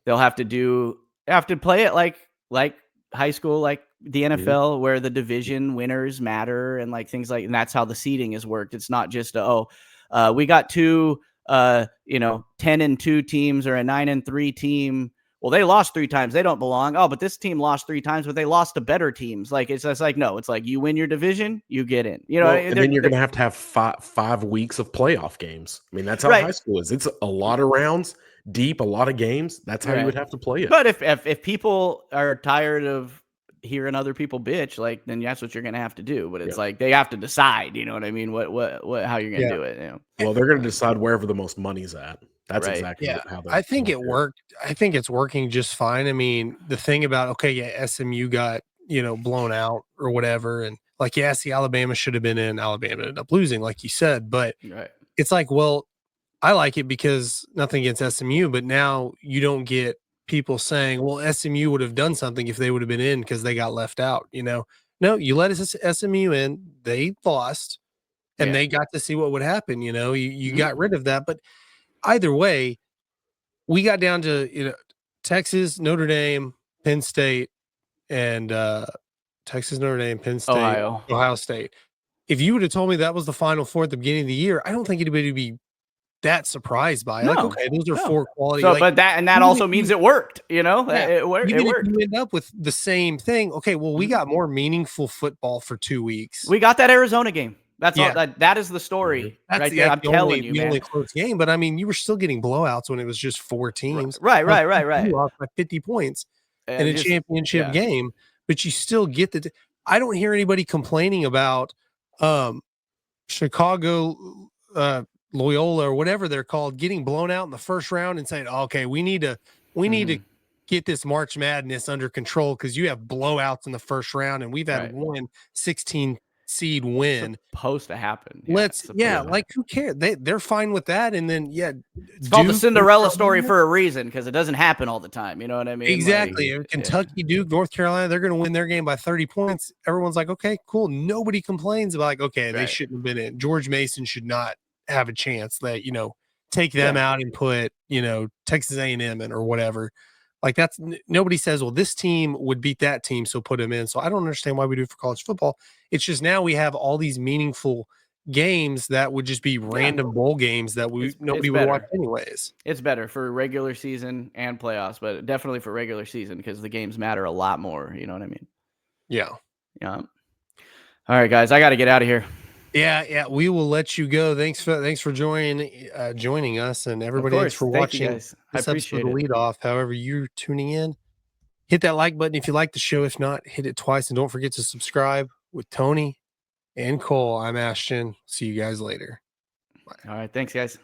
they'll have to play it like high school, like the NFL, where the division winners matter and like things like, and that's how the seeding is worked. It's not just we got 2 10-2 teams or a 9-3 team. Well, they lost 3 times. They don't belong. Oh, but this team lost 3 times, but they lost to better teams. Like, it's just like, no, it's like you win your division, you get in. And then you're going to have 5 weeks of playoff games. I mean, that's how high school is. It's a lot of rounds, deep, a lot of games. That's how you would have to play it. But if people are tired of hearing other people bitch, like, then that's what you're going to have to do. But it's like they have to decide. You know what I mean? How you're going to do it. Well, they're going to decide wherever the most money's at. That's exactly how I think it worked. I think it's working just fine. I mean, the thing about, SMU got, blown out or whatever. And like, see, Alabama should have been in. Alabama ended up losing, like you said. But it's like, well, I like it because nothing against SMU, but now you don't get people saying, well, SMU would have done something if they would have been in because they got left out. No, you let SMU in. They lost and they got to see what would happen. You got rid of that. But either way, we got down to Texas, Notre Dame, Penn State, and Texas, Notre Dame, Penn State, Ohio State. If you would have told me that was the Final Four at the beginning of the year, I don't think anybody would be that surprised by. Like, No, okay, those are no. 4 quality. So, like, but that even also if means you- it worked. You know, Yeah, it worked. even It if worked. you end up with the same thing, okay, well, we Mhm. got more meaningful football for 2 weeks. We got that Arizona game. That's all. Yeah. That is the story right there. I'm telling you, the man. only close game. But I mean, you were still getting blowouts when it was just 4 teams. Right. You lost by 50 points in a Just, championship yeah. game, but you still get the. I don't hear anybody complaining about Chicago, Loyola, or whatever they're called, getting blown out in the first round and saying, okay, we need to get this March Madness under control because you have blowouts in the first round, and we've had Right. one 16 seed win. Supposed to happen. Like who cares? They're fine with that. And then it's called the Cinderella story for a reason because it doesn't happen all the time. You know what I mean? Exactly. Like, Kentucky, Duke, North Carolina, they're going to win their game by 30 points. Everyone's like, okay, cool. Nobody complains about like, okay, they shouldn't have been in. George Mason should not have a chance. That take them out and put Texas A&M in or whatever. Like that's nobody says, well, this team would beat that team, so put them in. So I don't understand why we do it for college football. It's just now we have all these meaningful games that would just be random bowl games that nobody would watch anyways. It's better for regular season and playoffs, but definitely for regular season because the games matter a lot more. You know what I mean? Yeah. Yeah. All right, guys, I got to get out of here. Yeah, we will let you go. Thanks for joining us, and everybody. Thanks for watching this episode of Leadoff. However, you're tuning in, hit that like button if you like the show. If not, hit it twice, and don't forget to subscribe. With Tony and Cole, I'm Ashton. See you guys later. Bye. All right, thanks, guys.